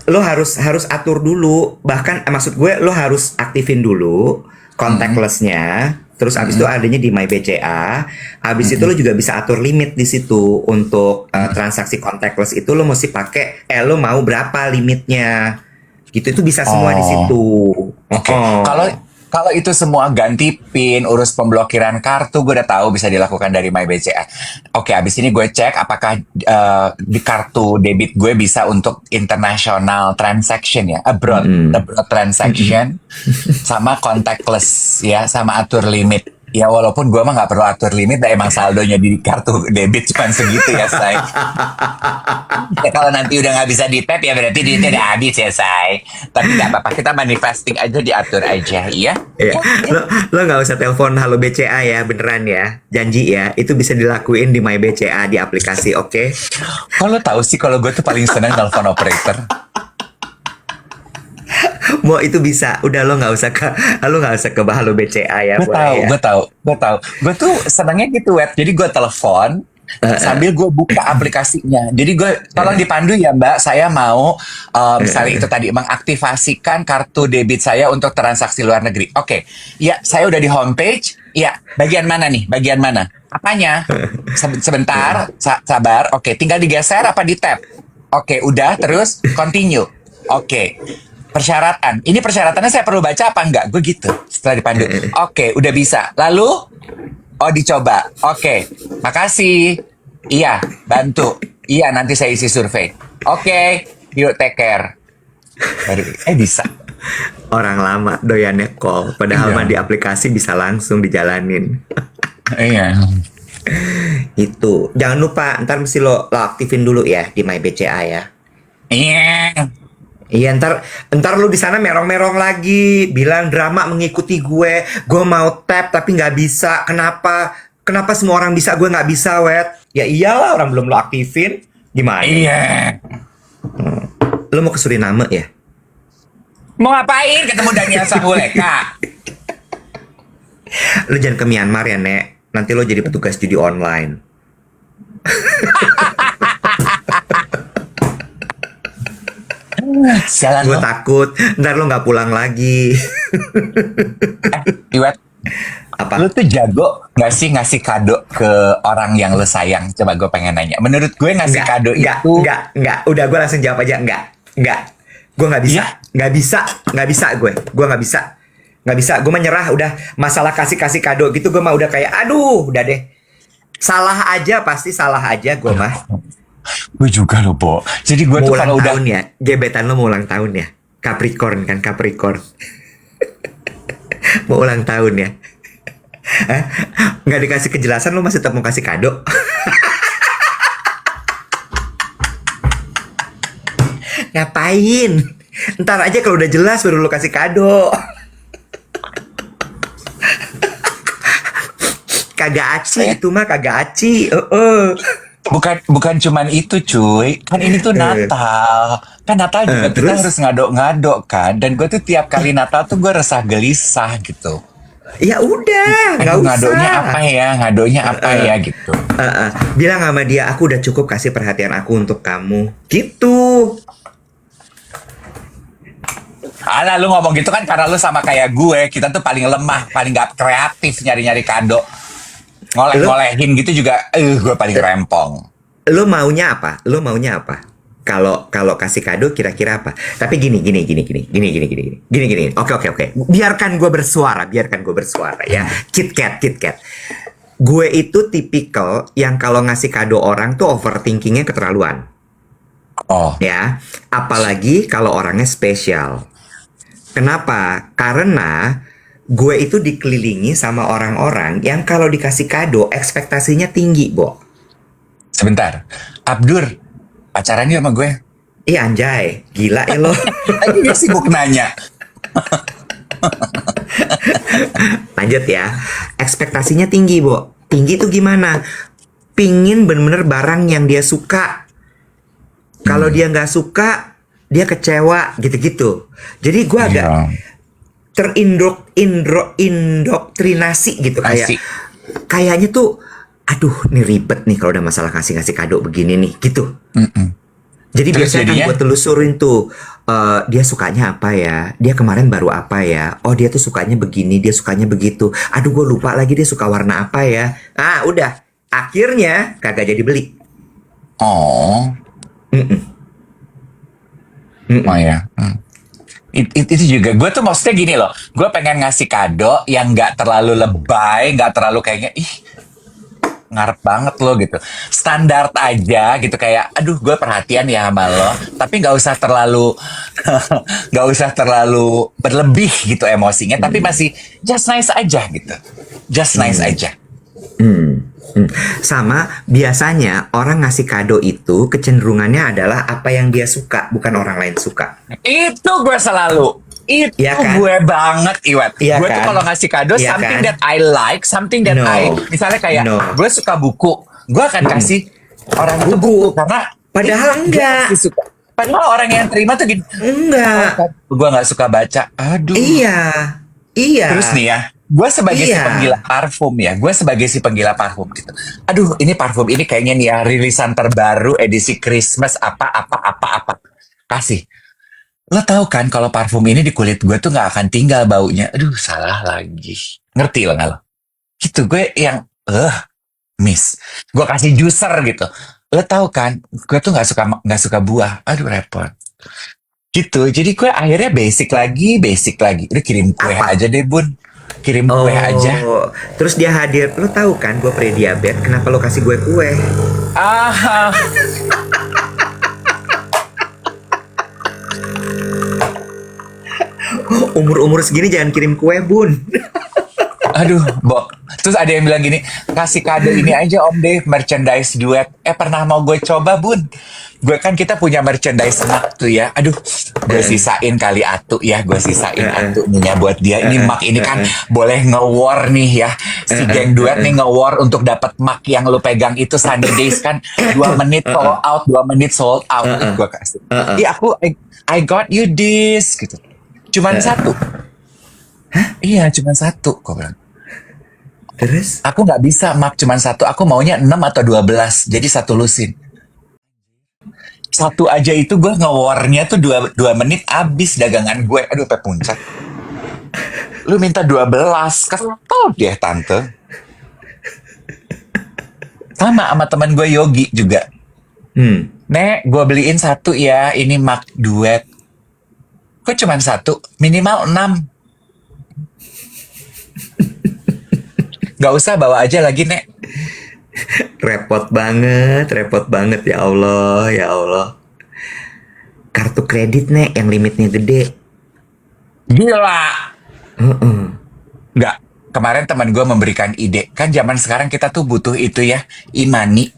lo harus harus atur dulu, bahkan maksud gue lo harus aktifin dulu Mm-mm, contactless-nya, terus abis itu mm-mm, adanya di MyBCA. Abis itu lo mm-mm, juga bisa atur limit di situ untuk mm-mm. transaksi contactless itu lo mesti pakai lo mau berapa limitnya, gitu. Itu bisa semua di Oh, situ. oke. Kalau Oh. kalau itu semua ganti PIN, urus pemblokiran kartu, gue udah tahu bisa dilakukan dari My BCA. Oke, abis ini gue cek apakah di kartu debit gue bisa untuk international transaction ya, abroad, Mm-mm. abroad Mm-mm. transaction, sama contactless ya, sama atur limit. Ya walaupun gue mah nggak perlu atur limit, emang saldonya di kartu debit cuma segitu ya, say. Ya kalau nanti udah nggak bisa di tap ya berarti duitnya udah habis ya, say. Tapi nggak apa-apa, kita manifesting aja, diatur aja, iya. Ya, lo nggak usah telepon halo BCA ya, beneran ya, janji ya, itu bisa dilakuin di My BCA di aplikasi, oke? Kalau tahu sih, kalau gue tuh paling seneng telepon operator. Mau itu bisa, udah lo nggak usah ke halo BCA ya, Gue boleh tahu, ya. gue tahu, gue tahu. Gue tuh senengnya gitu, web. Jadi gue telepon sambil gue buka aplikasinya. Jadi gue tolong dipandu ya Mbak, saya mau misalnya itu tadi mengaktifasikan kartu debit saya untuk transaksi luar negeri. Oke, ya saya udah di homepage. Ya, bagian mana nih? Bagian mana? Apanya? Sebentar, sabar. Oke, tinggal digeser apa di tap? Oke, udah, terus continue. Oke. Persyaratan. Ini persyaratannya saya perlu baca apa enggak? Gue gitu. Setelah dipandu. Oke, udah bisa. Lalu, oh dicoba. Oke, makasih. Iya, bantu. Iya, nanti saya isi survei. Oke, yuk take care. Baru, bisa. Orang lama doyannya call, padahal mah Iya. di aplikasi bisa langsung dijalanin. Iya. Itu, jangan lupa, ntar mesti lo aktifin dulu ya di My BCA ya. Iya. Iya, ntar lu di sana merong-merong lagi, bilang drama mengikuti gue mau tap tapi nggak bisa. Kenapa? Kenapa semua orang bisa, gue nggak bisa, wet? Ya iyalah, orang belum lo aktifin. Gimana? Iya. Lo mau ke Suriname ya? Mau ngapain ketemu Daniel Sahuleka? Lo jangan ke Myanmar ya, Nek. Nanti lo jadi petugas judi online. Sialan Gue lo. takut, ntar lo nggak pulang lagi. Iwet, lu Apa? tuh jago nggak sih ngasih kado ke orang yang lu sayang? Coba gue pengen nanya. Menurut gue ngasih kado itu, Enggak. Udah, gue langsung jawab aja, enggak. Gue nggak bisa, ya, nggak bisa gue nggak bisa, gue menyerah udah. Masalah kasih kado gitu, gue mah udah kayak, aduh, udah deh. Salah aja, pasti salah aja gue mah. gue juga loh, Bo. Jadi gue Mau tuh ulang kalau udah, tahun ya, gebetan lo mau ulang tahun ya. Capricorn kan, Capricorn. Mau ulang tahun ya. Hah? Nggak dikasih kejelasan, lo masih tetap mau kasih kado. Ngapain? Ntar aja kalau udah jelas baru lo kasih kado. Kagak aci itu mah, kagak aci. bukan bukan cuman itu, cuy. Kan ini tuh Natal. Kan Natal juga kita Terus? harus ngado-ngado kan. Dan gue tuh tiap kali Natal tuh gue resah gelisah gitu. Ya udah, nggak Aduh, ngadonya apa usah. ya? Ngadonya apa ya gitu. Bilang sama dia, aku udah cukup kasih perhatian aku untuk kamu. Gitu. Alah, lu ngomong gitu kan karena lu sama kayak gue. Kita tuh paling lemah, paling gak kreatif nyari-nyari kado. Lo, Ngoleh-ngolehin gitu juga, gue paling rempong. lo maunya apa? Lo maunya apa? Kalau kasih kado kira-kira apa? Tapi gini. Oke. Biarkan gue bersuara, ya. Kit Kat. Gue itu tipikal yang kalau ngasih kado orang tuh overthinkingnya keterlaluan. Oh, Ya, apalagi kalau orangnya spesial. Kenapa? Karena gue itu dikelilingi sama orang-orang yang kalau dikasih kado ekspektasinya tinggi, Bo. sebentar. Abdur, pacaran yuk sama gue. Ih anjay, gila ya lo. Lagi dia sibuk nanya. Lanjut ya. Ekspektasinya tinggi, Bo. Tinggi tuh gimana? pingin bener-bener barang yang dia suka. Kalau dia nggak suka, dia kecewa gitu-gitu. Jadi gue agak indoktrinasi gitu, kayaknya tuh, aduh, nih ribet nih kalau udah masalah ngasih kado begini nih, gitu. Jadi Terus biasanya kan jadinya? gue telusurin tuh, dia sukanya apa ya, dia kemarin baru apa ya, oh dia tuh sukanya begini, dia sukanya begitu, aduh gue lupa lagi dia suka warna apa ya. Udah, akhirnya kagak jadi beli. Oh, Mm-mm. oh Mm-mm. ya. Itu juga gue tuh maksudnya gini loh, gue pengen ngasih kado yang nggak terlalu lebay, nggak terlalu kayaknya ngarep banget lo gitu, standar aja gitu, kayak aduh gue perhatian ya sama lo, tapi nggak usah terlalu nggak usah terlalu berlebih gitu emosinya, tapi masih just nice aja gitu, just nice aja. Hmm. Sama biasanya orang ngasih kado itu kecenderungannya adalah apa yang dia suka, bukan orang lain suka. Itu gue selalu. Itu Iya kan? gue banget, Iwat. Iya Gue tuh kan? kalau ngasih kado, Iya something kan? that I like, something that No. misalnya kayak, No. gue suka buku, gue akan kasih orang itu buku, karena Padahal gue enggak. pasti suka. Padahal orang yang terima tuh gini, Enggak. gue nggak suka baca, aduh. Iya. Iya. Terus nih ya, gue sebagai si Iya. penggila parfum ya, gue sebagai si penggila parfum gitu. Aduh, ini parfum ini kayaknya nih ya, rilisan terbaru edisi Christmas apa. Kasih. Lo tahu kan kalau parfum ini di kulit gue tuh nggak akan tinggal baunya. Aduh, salah lagi. Ngerti lo nggak lo? Gitu gue yang, miss. Gue kasih juicer gitu. Lo tahu kan, gue tuh nggak suka buah. Aduh, repot. Gitu. Jadi gue akhirnya basic lagi. Udah kirim kue Apa? aja deh, Bun. Kirim kue aja. Terus dia hadir. Lo tahu kan gue pre-diabetes, kenapa lo kasih gue kue? Ah, Umur-umur segini jangan kirim kue, Bun. aduh, Bo. Terus ada yang bilang gini, kasih kado ini aja Om Dave, merchandise duet. Pernah mau gue coba, Bun? Gue kan kita punya merchandise mak tuh ya. Aduh, gue sisain kali atu ya. Gue sisain atu nih ya buat dia. Ini mak ini kan boleh nge-war nih ya. Si geng duet nih nge-war untuk dapat mak yang lu pegang itu Sunny Days kan. 2 menit sold out, 2 menit sold out. Gue kasih. Iya, I got you this gitu. Cuman satu. Iya, cuman satu. Gue bilang. Terus? Aku nggak bisa mak cuman satu. Aku maunya 6 atau 12. Jadi satu lusin. Satu aja itu gue nge-war-nya tuh 2 menit abis dagangan gue. Aduh, sampai puncak. Lu minta 12. Kesel deh tante. Sama teman gue Yogi juga. Nek, gue beliin satu ya. Ini mak duet. Kok cuman satu? Minimal 6. Gak usah, bawa aja lagi, Nek. Repot banget ya Allah. Kartu kredit, Nek, yang limitnya gede. Gila. Nggak. Kemarin teman gue memberikan ide. Kan zaman sekarang kita tuh butuh itu ya. E-money.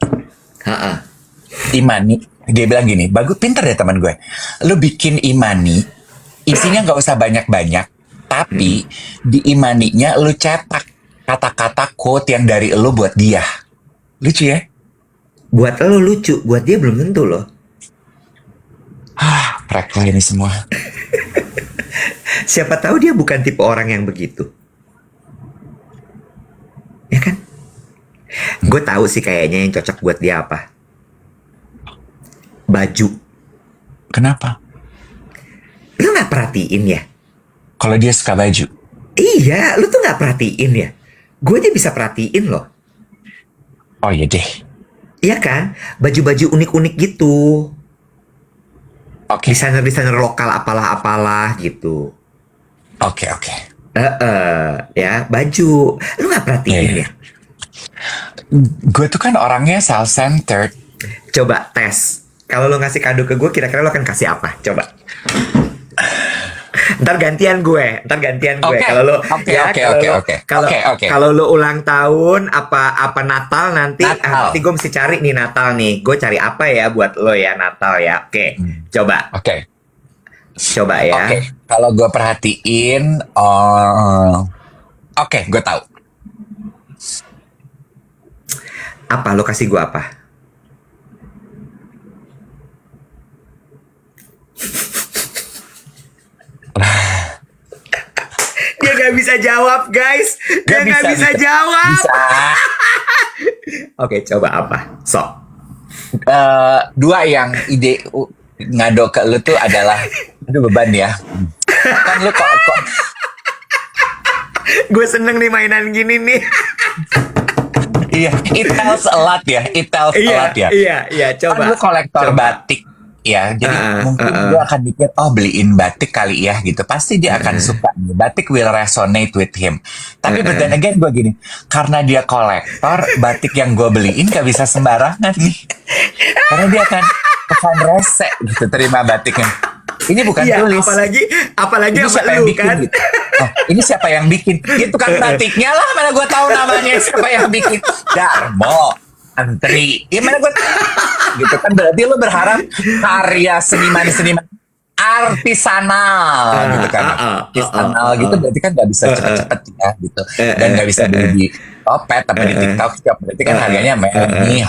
E-money. Dia bilang gini, bagus, pinter ya teman gue. Lu bikin e-money, isinya nggak usah banyak-banyak. Tapi di e-money-nya lu cetak kata-kata quote yang dari lu buat dia. Lucu ya? Buat lo lucu, buat dia belum tentu loh. Prek lah ini semua. Siapa tahu dia bukan tipe orang yang begitu. Ya kan? Gue tahu sih kayaknya yang cocok buat dia apa. Baju. Kenapa? Lu gak perhatiin ya? Kalau dia suka baju. Iya, lu tuh gak perhatiin ya? Gue aja bisa perhatiin loh. Oh iya deh. Iya kan? Baju-baju unik-unik gitu. Oke. Desainer-desainer lokal apalah-apalah gitu. Oke. Ya, baju. Lu gak perhatiin Iya. ya? Gue tuh kan orangnya self-centered. Coba tes. Kalau lo ngasih kado ke gue, kira-kira lo akan kasih apa? Coba. Ntar gantian gue. Oke. Kalau lo Oke. kalau lo ulang tahun apa Natal nanti, Natal. nanti gue mesti cari nih Natal nih. Gue cari apa ya buat lo ya Natal ya. Oke. Coba Oke. ya. Oke. Kalau gue perhatiin, oke, gue tahu. Apa lo kasih gue apa? Dia nggak bisa jawab, guys. Dia nggak bisa jawab. Bisa. Oke, coba apa? Sok. Dua yang ide ngado ke lu tuh adalah, aduh beban ya. Kan lu kok Gue seneng nih mainan gini nih. iya, it tells a lot ya. It tells a lot ya. Iya, coba. Kan lu kolektor Coba. batik ya, jadi mungkin dia akan mikir, oh beliin batik kali ya gitu. Pasti dia akan suka nih. Batik will resonate with him. Tapi but then again gue gini, karena dia kolektor, batik yang gue beliin gak bisa sembarangan nih. Karena dia akan rese gitu terima batiknya. Ini bukan Iya, tulis. apalagi Ini sama siapa yang lu bikin kan. gitu. Oh, ini siapa yang bikin? Itu kan batiknya lah, mana gue tahu namanya siapa yang bikin. Darmo, Antri. Ya mana gue gitu kan, berarti lu berharap karya seniman-seniman artisanal gitu kan. Artisanal gitu berarti kan gak bisa cepet-cepet ya gitu. Dan gak bisa beli di Topet tapi di TikTok shop, berarti kan harganya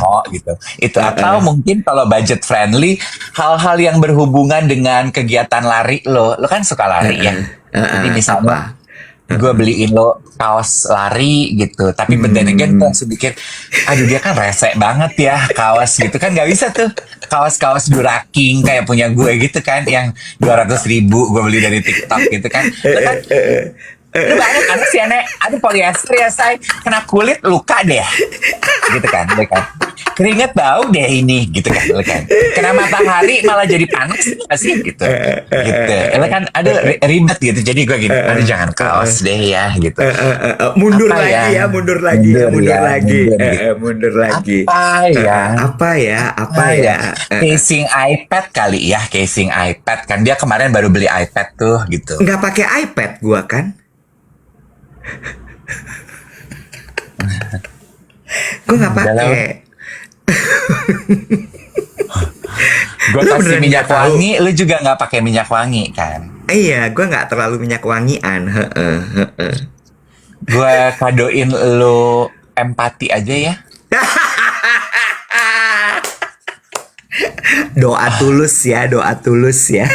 ho gitu. Itu atau mungkin kalau budget friendly, hal-hal yang berhubungan dengan kegiatan lari lo kan suka lari ya. Jadi misalnya gue beliin lo kaos lari gitu, tapi then again gue langsung pikir, aduh dia kan rese banget ya kaos gitu kan, nggak bisa tuh kaos-kaos Duraking kayak punya gue gitu kan, yang 200.000 gue beli dari TikTok gitu kan. Lo kan lu banyak kan sih aneh, aduh polyester ya say, kena kulit luka deh gitu kan, keringet bau deh ini gitu kan, kena matahari malah jadi panas nggak sih gitu. Lo kan aduh ribet gitu, jadi gue gini, aduh jangan kaos deh ya gitu. Mundur Apa lagi ya? ya, mundur lagi. Apa ya? Casing iPad kali ya, casing iPad kan, dia kemarin baru beli iPad tuh gitu. Nggak pakai iPad gua kan? Gue nggak pakai. Gue Lu kasih beneran minyak nggak tahu? wangi, lu juga nggak pakai minyak wangi kan? Iya, gue nggak terlalu minyak wangian. Gue kadoin lu empati aja ya. Doa tulus ya.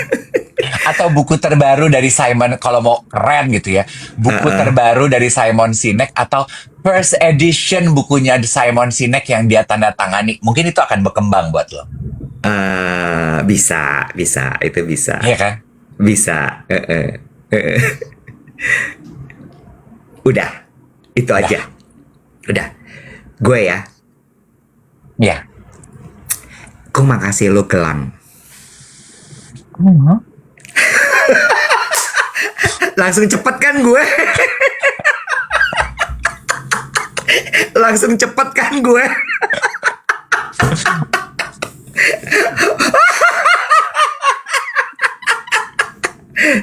Atau buku terbaru dari Simon, kalau mau keren gitu ya, buku terbaru dari Simon Sinek, atau first edition bukunya Simon Sinek yang dia tanda tangani, mungkin itu akan berkembang buat lo. Bisa, itu bisa. Iya kan? Bisa. Udah, itu aja. Udah. Gue ya. Iya. Gue makasih lo gelang. Langsung cepet kan gue. Langsung cepet kan gue.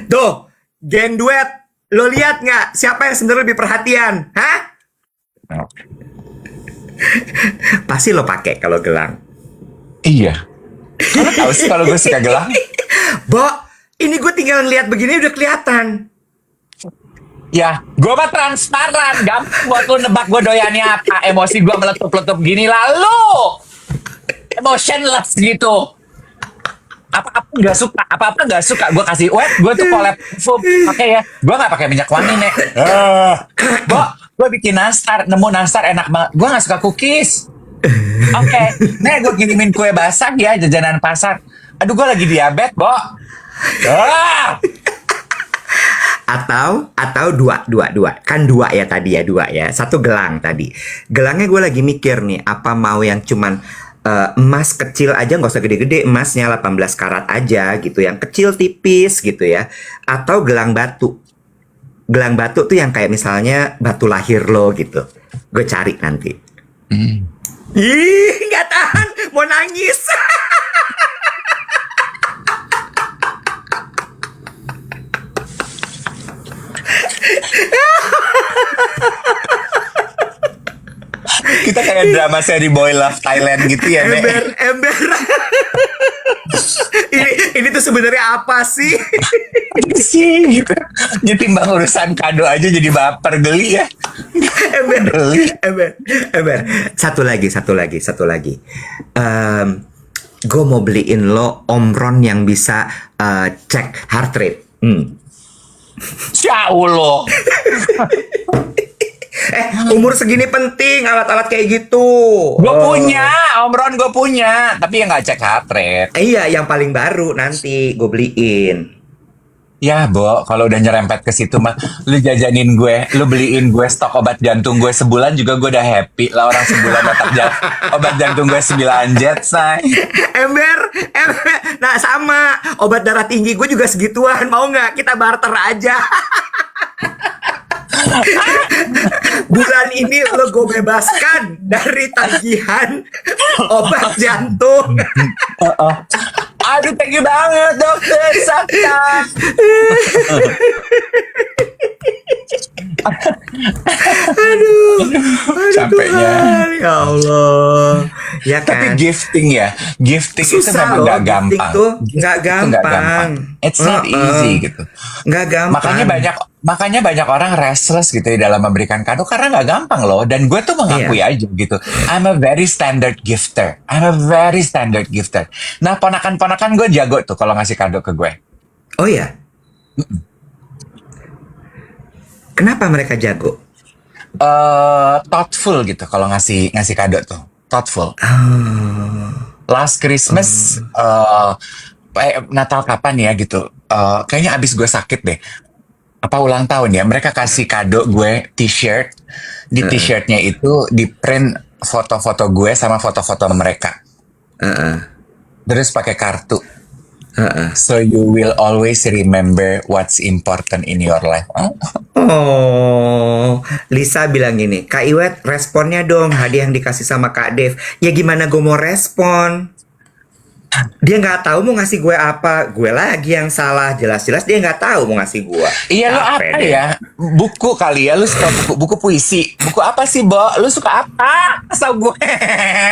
Tuh, geng duet. Lo lihat nggak siapa yang sebenarnya lebih perhatian? Hah? Pasti lo pakai kalau gelang. Iya. Kamu tahu sih kalau gue suka gelang? Bo, ini gue tinggal lihat begini udah kelihatan. Ya, gue mah transparan, gampang buat lu nebak gue doyannya apa. Emosi gue meletup-letup gini, lalu emotionless gitu. Apa-apa nggak suka, gue kasih wet, gue tuh collab pakai ya. Gue nggak pakai minyak wangi nek. Gue bikin nastar, nemu nastar enak banget. Gue nggak suka cookies. Oke, nek gue kirimin kue basah ya, jajanan pasar. Aduh, gue lagi diabetes, Bo. Atau dua kan dua ya tadi ya, dua ya, satu gelang tadi. Gelangnya gue lagi mikir nih, apa mau yang cuman emas kecil aja, nggak usah gede-gede, emasnya 18 karat aja gitu, yang kecil tipis gitu ya, atau gelang batu tuh yang kayak misalnya batu lahir lo gitu. Gue cari nanti. Ih, nggak tahan, mau nangis. Kita kayak drama seri Boy Love Thailand gitu ya, Nek. Ember. ini tuh sebenarnya apa sih? Apa sih gitu. Nyetimbang urusan kado aja jadi baper geli ya. Ember, Beli. ember. Satu lagi. Gue mau beliin lo Omron yang bisa cek heart rate. Jauh lo. Umur segini penting alat-alat kayak gitu. Gue punya, Omron gue punya. Tapi yang nggak cek heart rate. Iya, yang paling baru nanti gue beliin. Ya, Bo, kalau udah nyerempet ke situ mah, lu jajanin gue, lu beliin gue stok obat jantung gue sebulan juga gue udah happy lah. Orang sebulan obat jantung gue 9 jet, say. Ember. Nah sama, obat darah tinggi gue juga segituan. Mau nggak kita barter aja? Bulan ini lo gue bebaskan dari tagihan obat jantung. Aduh, thank you banget, dokter Sakta. Aduh, Sampainya. Tuhan, ya Allah. Ya Tapi kan? gifting itu Susah memang loh, nggak gifting gampang. tuh Gifting nggak itu nggak gampang. It's not easy gitu. Nggak gampang. Makanya banyak orang restless gitu di dalam memberikan kado karena nggak gampang loh. Dan gue tuh mengakui aja gitu. I'm a very standard gifter. Nah, ponakan-ponakan gue jago tuh kalau ngasih kado ke gue. Oh ya? Kenapa mereka jago? Thoughtful gitu kalau ngasih kado tuh. Thoughtful. Last Christmas, Natal kapan ya gitu. Kayaknya abis gue sakit deh. Apa ulang tahun ya? Mereka kasih kado gue t-shirt. Di t-shirtnya itu di print foto-foto gue sama foto-foto mereka. Terus pakai kartu. So you will always remember what's important in your life. Oh, Lisa bilang gini, Kak Iwet responnya dong hadiah yang dikasih sama Kak Dev. Ya gimana gue mau respon? Dia nggak tahu mau ngasih gue apa. Gue lagi yang salah. Jelas-jelas dia nggak tahu mau ngasih gue. Iya, lo apa deh. ya? Buku kali ya, lu suka buku puisi. Buku apa sih, Bo? Lu suka apa? Asal gue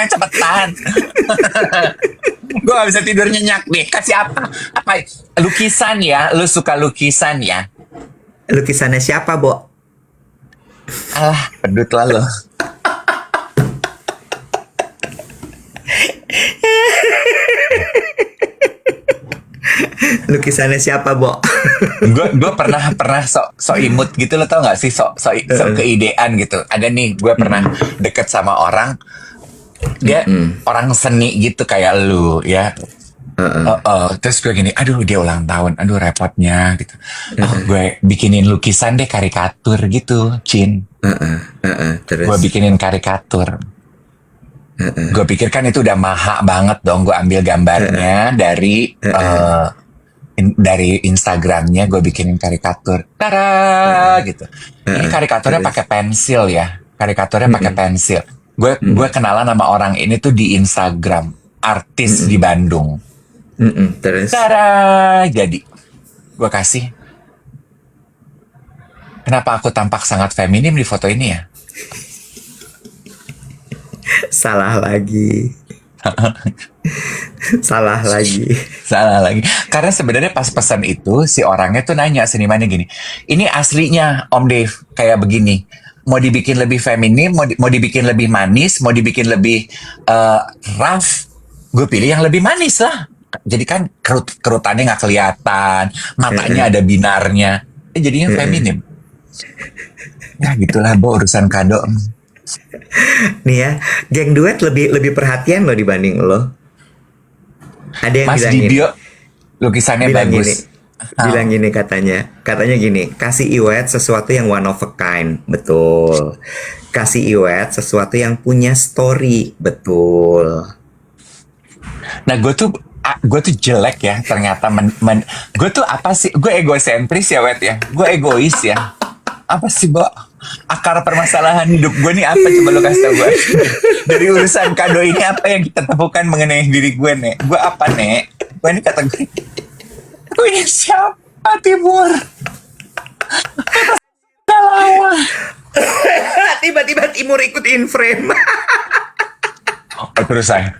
cepetan. Gue gak bisa tidur nyenyak nih. Kasih apa? Apa? Lukisan ya? Lu suka lukisan ya? Lukisannya siapa, Bo? Alah, pedut lah lo. Lukisannya siapa, Bo? Gue pernah sok imut gitu, lo tau gak sih, sok keidean gitu. Ada nih, gue pernah deket sama orang, dia orang seni gitu kayak lu ya. Terus gue gini, aduh dia ulang tahun, aduh repotnya gitu. Gue bikinin lukisan deh, karikatur gitu, Cin. Terus Gue bikinin karikatur. Gue pikir kan itu udah mahal banget dong. Gue ambil gambarnya dari Instagramnya, gue bikinin karikatur. Tada gitu. Ini karikaturnya pakai pensil ya. Karikaturnya pakai pensil. Gue kenalan sama orang ini tuh di Instagram, artis di Bandung. Terus Tada, jadi gue kasih. Kenapa aku tampak sangat feminim di foto ini ya? salah lagi. Salah lagi. Karena sebenarnya pas pesan itu si orangnya tuh nanya, senimannya gini, ini aslinya Om Dave kayak begini. Mau dibikin lebih feminim, mau dibikin lebih manis, mau dibikin lebih rough. Gue pilih yang lebih manis lah. Jadi kan kerutannya nggak kelihatan, matanya ada binarnya. Jadinya feminim. Ya gitulah, Bo, urusan kado. Nih ya, geng duet lebih perhatian lo dibanding lo. Ada yang Mas bilang di gini, bio lukisannya bagus. bilang gini katanya gini, kasih Iwet sesuatu yang one of a kind, betul. Kasih Iwet sesuatu yang punya story, betul. Nah, gue tuh jelek ya ternyata. Gue tuh apa sih? Gue egosentris ya, Wet ya. Gue egois ya. Apa sih, Bo? Akar permasalahan hidup gue nih apa? Coba lo kasih tau gue. Dari urusan kado ini apa yang kita temukan mengenai diri gue, Nek? Gue apa, Nek? Gue ini kategori. Gue ini siapa, Timur? Lama. Tiba-tiba Timur ikut in frame. Terus saya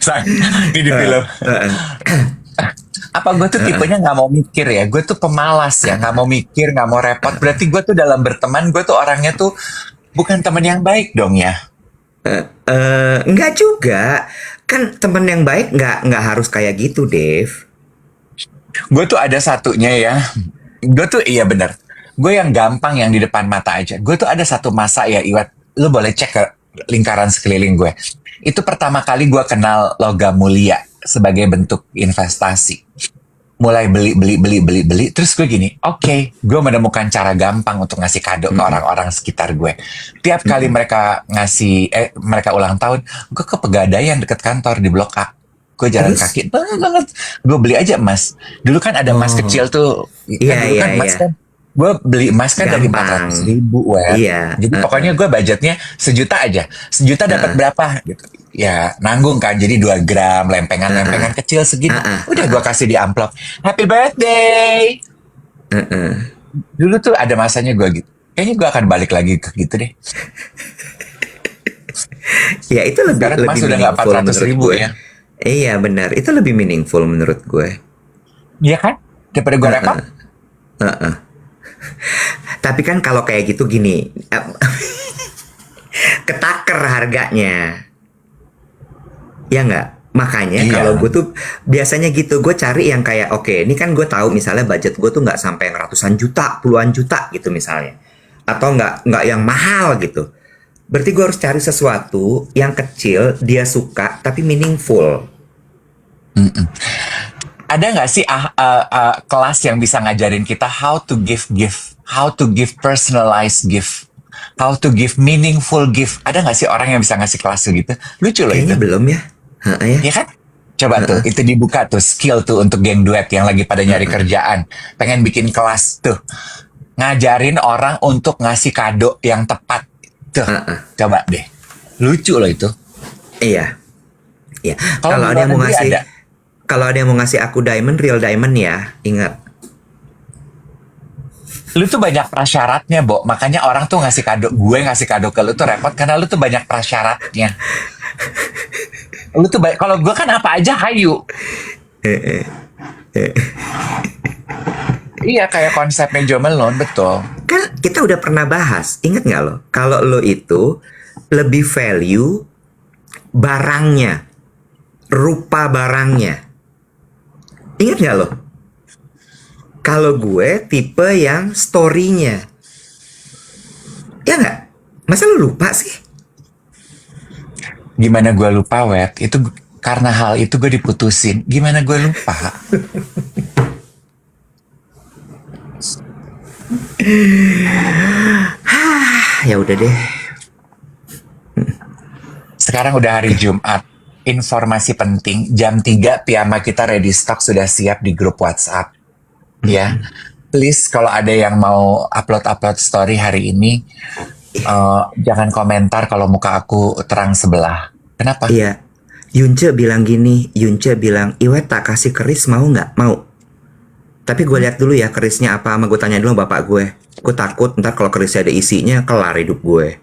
ini di film. Apa gue tuh tipenya nggak mau mikir ya? Gue tuh pemalas ya, nggak mau mikir, nggak mau repot. Berarti gue tuh dalam berteman, gue tuh orangnya tuh bukan teman yang baik dong ya. Enggak juga. Kan temen yang baik nggak harus kayak gitu, Dave. Gue tuh ada satunya ya. Gue tuh iya bener. Gue yang gampang yang di depan mata aja. Gue tuh ada satu masa ya Iwat. Lu boleh cek ke lingkaran sekeliling gue. Itu pertama kali gue kenal logam mulia sebagai bentuk investasi. Mulai beli. Terus gue gini, oke, gue menemukan cara gampang untuk ngasih kado ke orang-orang sekitar gue. Tiap kali mereka mereka ulang tahun, gue ke Pegadaian deket kantor di Blok A. Gue jalan Terus? kaki, banget. Gue beli aja emas. Dulu kan ada emas Oh, kecil tuh. iya, Dulu kan iya, emas iya. kan. Gue beli emas kan dari Gampang. 400.000, wet. Iya. Jadi pokoknya gue budgetnya 1 juta aja. 1 juta dapat berapa? Gitu. Ya nanggung kan, jadi 2 gram, lempengan kecil segini. Udah gue kasih di amplop. Happy birthday! Dulu tuh ada masanya gue gitu. Kayaknya gue akan balik lagi ke gitu deh. Ya itu lebih Sekarang emas lebih udah nggak meaningful 400 menurut ribu gue. ya. Iya benar, itu lebih meaningful menurut gue. Iya kan? Daripada gue repot. Tapi kan kalau kayak gitu gini, ketaker harganya. Ya nggak? Makanya Iya. kalau gue tuh biasanya gitu, gue cari yang kayak oke, ini kan gue tahu misalnya budget gue tuh nggak sampai yang ratusan juta, puluhan juta gitu misalnya, atau nggak yang mahal gitu. Berarti gue harus cari sesuatu yang kecil, dia suka tapi meaningful. Ada nggak sih kelas yang bisa ngajarin kita how to give gift, how to give personalized gift, how to give meaningful gift? Ada nggak sih orang yang bisa ngasih kelas gitu? Lucu loh itu. Kayaknya belum ya. Ya. Iya kan? Coba tuh, itu dibuka tuh skill tuh untuk geng duet yang lagi pada nyari kerjaan. Pengen bikin kelas tuh. Ngajarin orang untuk ngasih kado yang tepat. Tuh, coba deh. Lucu loh itu. Iya. Iya. Kalau Kalau di ada yang luar mau negeri ngasih, ada. kalau ada yang mau ngasih aku diamond, real diamond ya, ingat. Lu tuh banyak prasyaratnya, Bo. Makanya orang tuh ngasih kado. Gue ngasih kado ke lu tuh repot karena lu tuh banyak prasyaratnya. Lu tuh kalau gue kan apa aja hayu. Iya, kayak konsepnya Jo Malone, betul. Kan kita udah pernah bahas, inget nggak lo? Kalau lo itu lebih value barangnya, rupa barangnya. Ingat nggak lo? Kalau gue tipe yang story-nya. Ya nggak? Masa lo lupa sih? Gimana gue lupa, Wet? Itu karena hal itu gue diputusin. Gimana gue lupa? Ya udah deh. Sekarang udah hari Jumat. Informasi penting, jam 3 piyama kita ready stock sudah siap di grup WhatsApp. Ya, please kalau ada yang mau upload story hari ini, jangan komentar kalau muka aku terang sebelah. Kenapa? Iya. Yunce bilang gini, Yunce bilang, Iwet tak kasih keris mau nggak? Mau. Tapi gue lihat dulu ya kerisnya apa, sama gue tanya dulu sama bapak gue. Gue takut ntar kalau kerisnya ada isinya, kelar hidup gue.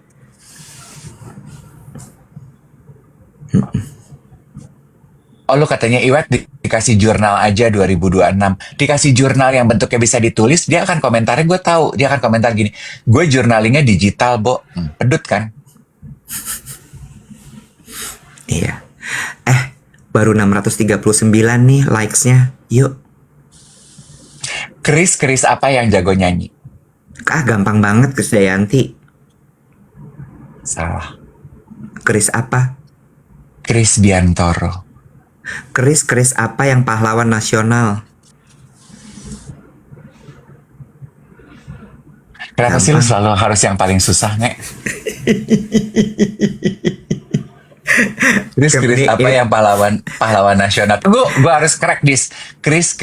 Oh, lu katanya Iwet dikasih jurnal aja 2026. Dikasih jurnal yang bentuknya bisa ditulis, dia akan komentarnya, gue tahu. Dia akan komentar gini, gue journalingnya digital, Bo. Pedut kan? Iya. Baru 639 nih likes-nya. Yuk. Keris apa yang jago nyanyi? Gampang banget Krisdayanti. Salah. Keris apa? Kris Biantoro. Keris apa yang pahlawan nasional? Kenapa sih lu Gampang. selalu harus yang paling susah, Nek? Kris apa yang pahlawan nasional? Gue harus crack this.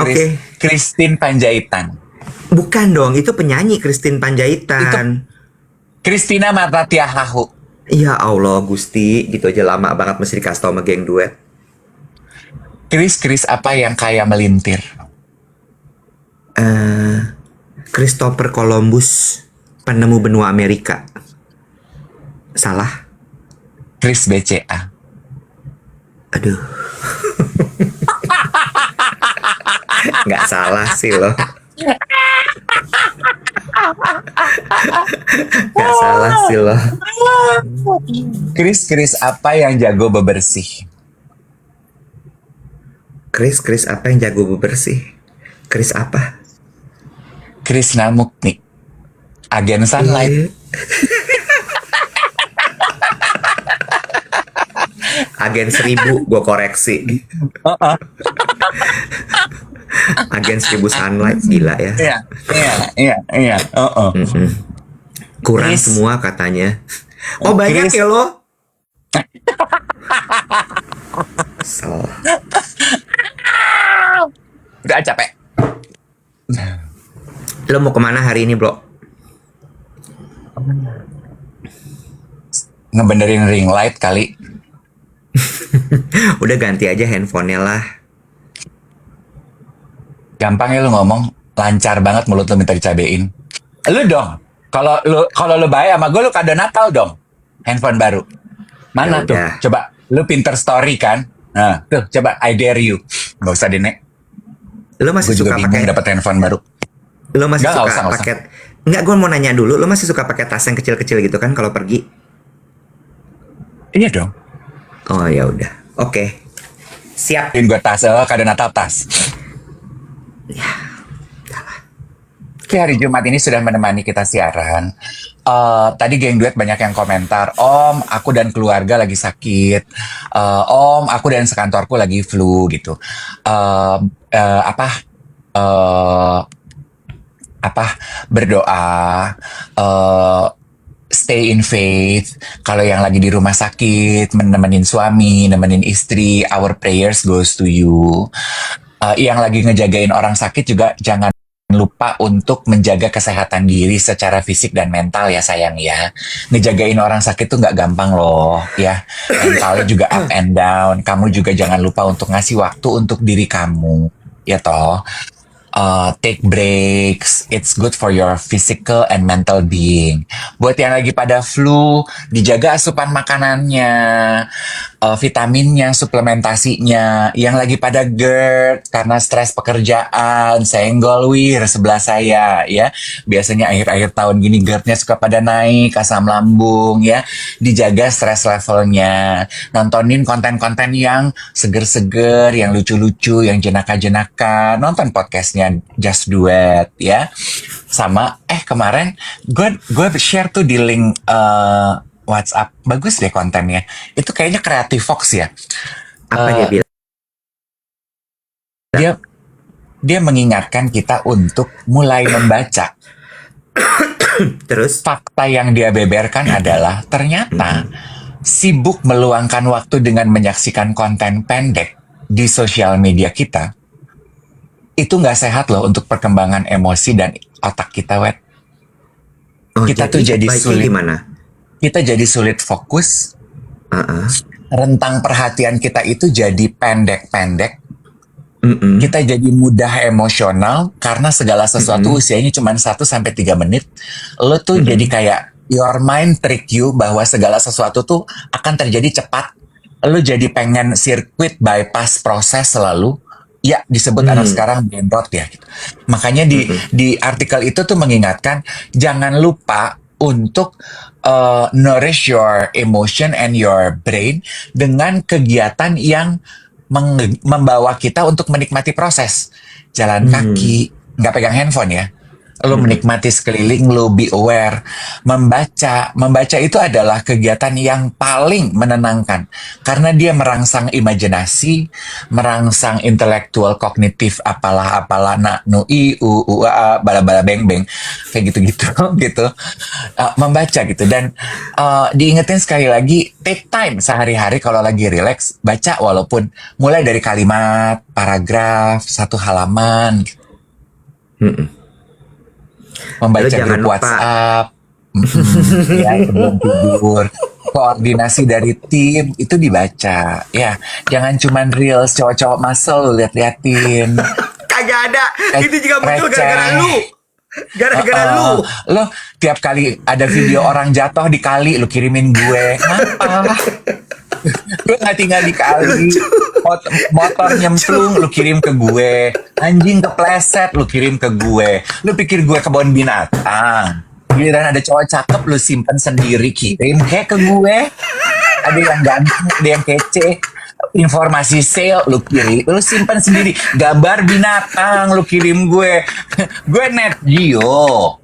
Oke. Christine Panjaitan. Bukan dong, itu penyanyi Christine Panjaitan. Christina Martatiahahu. Ya Allah Gusti, gitu aja lama banget mesti dikasih tau sama geng duet. Kris apa yang kaya melintir? Christopher Columbus, penemu benua Amerika. Salah. Kris BCA. Aduh. Nggak salah sih lo. Gak salah sih lo. Chris apa yang jago bebersih? Chris apa yang jago bebersih? Chris apa? Krishna Mukti, agen sunlight. Agen 1000 gue koreksi. Agen 1000 sunlight, gila ya. Iya. Kurang Chris. semua katanya. Oh banyak Chris. ya lo. Kesel. Udah capek. Lo mau kemana hari ini bro? Ngebenerin ring light kali. Udah ganti aja handphonenya lah. Gampang ya lu ngomong, lancar banget mulut lu minta dicabein. Lu dong, kalau lu baik sama gue, lu kado Natal dong, handphone baru. Mana Ya tuh? udah. Coba, lu pinter story kan? Nah, tuh coba I dare you. Gak usah deh, Nek. Lo masih Gue juga suka bingung pakai? dapat handphone baru. Lo masih Nggak suka usah. pakai? Enggak, gue mau nanya dulu. Lo masih suka pakai tas yang kecil-kecil gitu kan kalau pergi? Iya dong. Oh ya udah. Oke. Siap. Gue tas, kado Natal tas. Oke, hari Jumat ini sudah menemani kita siaran. Tadi geng duet banyak yang komentar, Om, aku dan keluarga lagi sakit. Om, aku dan sekantorku lagi flu gitu. Apa berdoa, stay in faith. Kalau yang lagi di rumah sakit, nemenin suami, nemenin istri, our prayers goes to you. Yang lagi ngejagain orang sakit juga jangan lupa untuk menjaga kesehatan diri secara fisik dan mental ya sayang ya. Ngejagain orang sakit tuh nggak gampang loh ya. Mentalnya juga up and down. Kamu juga jangan lupa untuk ngasih waktu untuk diri kamu ya toh. Take breaks, it's good for your physical and mental being. Buat yang lagi pada flu, dijaga asupan makanannya, vitaminnya, suplementasinya. Yang lagi pada GERD karena stres pekerjaan, senggol wir sebelah saya ya. Biasanya akhir-akhir tahun gini GERD-nya suka pada naik, asam lambung ya. Dijaga stres levelnya. Nontonin konten-konten yang seger-seger, yang lucu-lucu, yang jenaka-jenaka. Nonton podcastnya Just Duet ya. Sama kemarin gue share tuh di link WhatsApp. Bagus deh kontennya. Itu kayaknya Creative Fox ya. Apa dia bilang? Dia mengingatkan kita untuk mulai membaca. Terus? Fakta yang dia beberkan adalah ternyata sibuk meluangkan waktu dengan menyaksikan konten pendek di sosial media kita itu nggak sehat loh untuk perkembangan emosi dan otak kita, Wet. Oh, Kita tuh jadi baiknya sulit. gimana? Kita jadi sulit fokus. Uh-uh. Rentang perhatian kita itu jadi pendek-pendek. Mm-mm. Kita jadi mudah emosional karena segala sesuatu usianya cuma 1-3 menit. Lo tuh jadi kayak your mind trick you bahwa segala sesuatu tuh akan terjadi cepat. Lo jadi pengen sirkuit bypass proses selalu. Ya, disebut anak sekarang brain rot ya. Gitu. Makanya di artikel itu tuh mengingatkan jangan lupa untuk nourish your emotion and your brain dengan kegiatan yang membawa kita untuk menikmati proses. Jalan kaki, nggak pegang handphone ya. Lo menikmati sekeliling, lo be aware. Membaca itu adalah kegiatan yang paling menenangkan. Karena dia merangsang imajinasi, merangsang intelektual, kognitif, apalah, nu, i, u, a, bala-bala, beng-beng. Kayak gitu-gitu, gitu. Membaca gitu. Dan diingetin sekali lagi, take time sehari-hari kalau lagi relax, baca walaupun mulai dari kalimat, paragraf, 1 halaman. Membaca Jangan grup lupa. WhatsApp, ya sebelum tidur, koordinasi dari tim itu dibaca, ya jangan cuman reels cowok-cowok muscle lihat-liatin. Kagak ada. Itu juga muncul Receh. gara-gara lu. Gara-gara lu. Lo tiap kali ada video orang jatuh di kali, lu kirimin gue. Apa? Gue nggak tinggal di kali. Motor nyemplung, lu kirim ke gue. Anjing kepleset, lu kirim ke gue. Lu pikir gue kebun binatang? Giliran ada cowok cakep lu simpen sendiri, kirim kayak ke gue. Ada yang ganteng, ada yang kece. Informasi sale lu kirim, lu simpen sendiri. Gambar binatang lu kirim gue. Gue Net Geo.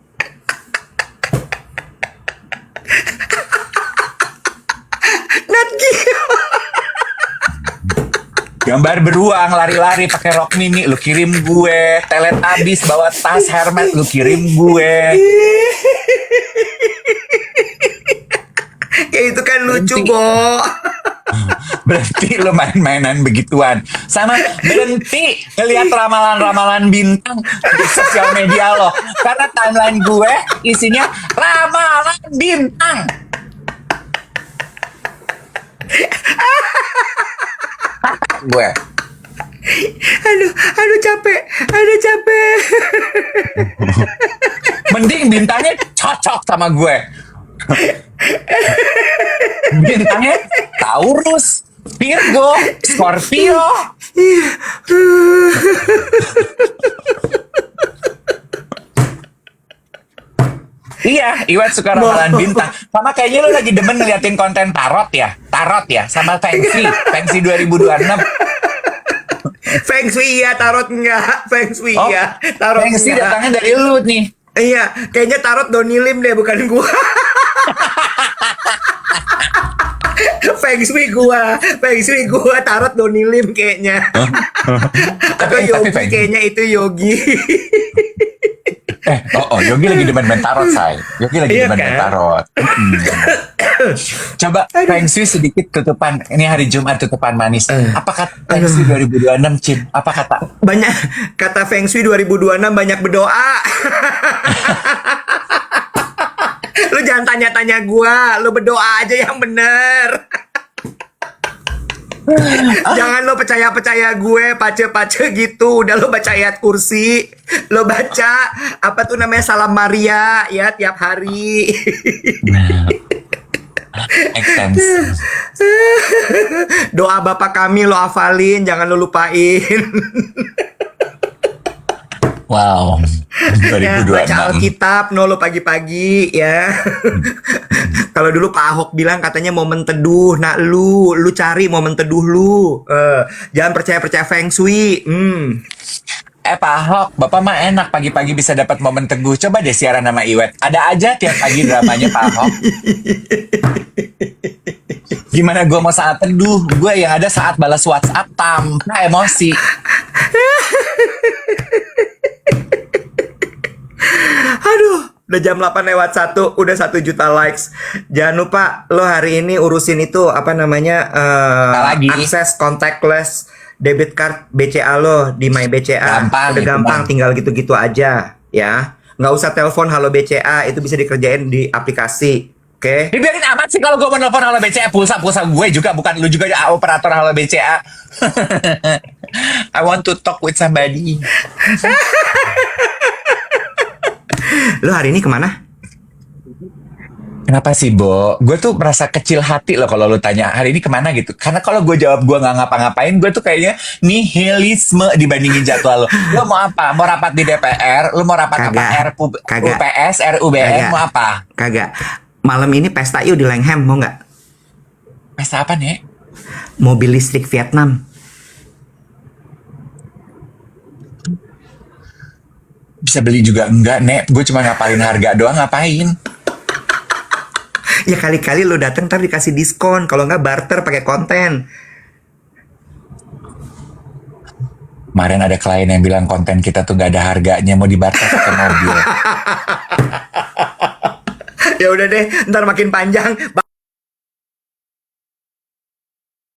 Nat Geo. Gambar beruang lari-lari pakai rok mini lu kirim gue. Teletubbies bawa tas Hermes lu kirim gue. Ya itu kan lucu, Berhenti. Bo. Berhenti lu main-mainan begituan. Sama berhenti ngelihat ramalan-ramalan bintang di sosial media lo. Karena timeline gue isinya ramalan bintang. Gue Aduh capek. Aduh capek. mending bintangnya cocok sama gue. Bintangnya Taurus, Virgo, Scorpio. Iya, Iwet suka ramalan bintang. Sama kayaknya lu lagi demen ngeliatin konten tarot ya. Tarot ya, sama Feng Shui 2026. Feng Shui ya, tarot enggak. Feng Shui Oh, ya, tarot Feng Shui enggak. datangnya dari lu nih. Iya, kayaknya tarot Donny Lim deh, bukan gua. Feng Shui gua, tarot Donny Lim kayaknya. Atau Tapi Yogi, Feng Shui. kayaknya itu Yogi. Yogi lagi demen main tarot, say. Yogi lagi Iya demen kan? main tarot. Coba Feng Shui sedikit tutupan. Ini hari Jumat tutupan manis. Apa kata Feng Shui 2026, Cin? Apa kata? Banyak kata Feng Shui 2026 banyak berdoa. Lu jangan tanya-tanya gua, lu berdoa aja yang bener. Jangan lo percaya-percaya gue, pace-pace gitu. Udah lo baca ayat kursi, lo baca apa tuh namanya salam Maria ya tiap hari. Extension. Doa Bapak kami lo hafalin, jangan lo lupain. Wow. Ya, 2026. baca Alkitab no lo pagi-pagi ya. Kalau dulu Pak Ahok bilang katanya momen teduh. Nah lu cari momen teduh lu. Jangan percaya-percaya Feng Shui. Pak Ahok, Bapak mah enak pagi-pagi bisa dapat momen teguh. Coba deh siaran sama Iwet. Ada aja tiap pagi dramanya Pak Ahok. Gimana gue mau saat teduh? Gue yang ada saat balas WhatsApp tanpa emosi. Aduh, udah jam 8:01, udah 1 juta likes. Jangan lupa lo hari ini urusin itu apa namanya Lagi. akses contactless debit card BCA lo di My BCA. Gampang, Udah itu gampang, mah. tinggal gitu-gitu aja ya. Nggak usah telepon halo BCA, itu bisa dikerjain di aplikasi. Oke? Dibiarin amat sih kalau gue mau nelfon Halo BCA. Pulsa gue juga, bukan lu juga operator Halo BCA. I want to talk with somebody. Lo hari ini kemana? Kenapa sih, Bo? Gue tuh merasa kecil hati loh kalau lu tanya hari ini kemana gitu. Karena kalau gue jawab gue nggak ngapa-ngapain, gue tuh kayaknya nihilisme dibandingin jadwal lo. Lo mau apa? Mau rapat di DPR? Lo mau rapat Kagak. apa? Kagak. UPS, RUBM? Kagak. Mau apa? Kagak. Malam ini pesta yuk di Langham, mau nggak? Pesta apa nih? Mobil listrik Vietnam. Bisa beli juga enggak, Nek? Gue cuma ngapalin harga doang, ngapain? Ya kali-kali lo datang ntar dikasih diskon. Kalau nggak barter pakai konten. Kemarin ada klien yang bilang konten kita tuh gak ada harganya, mau dibarter pakai mobil. Ya udah deh, ntar makin panjang.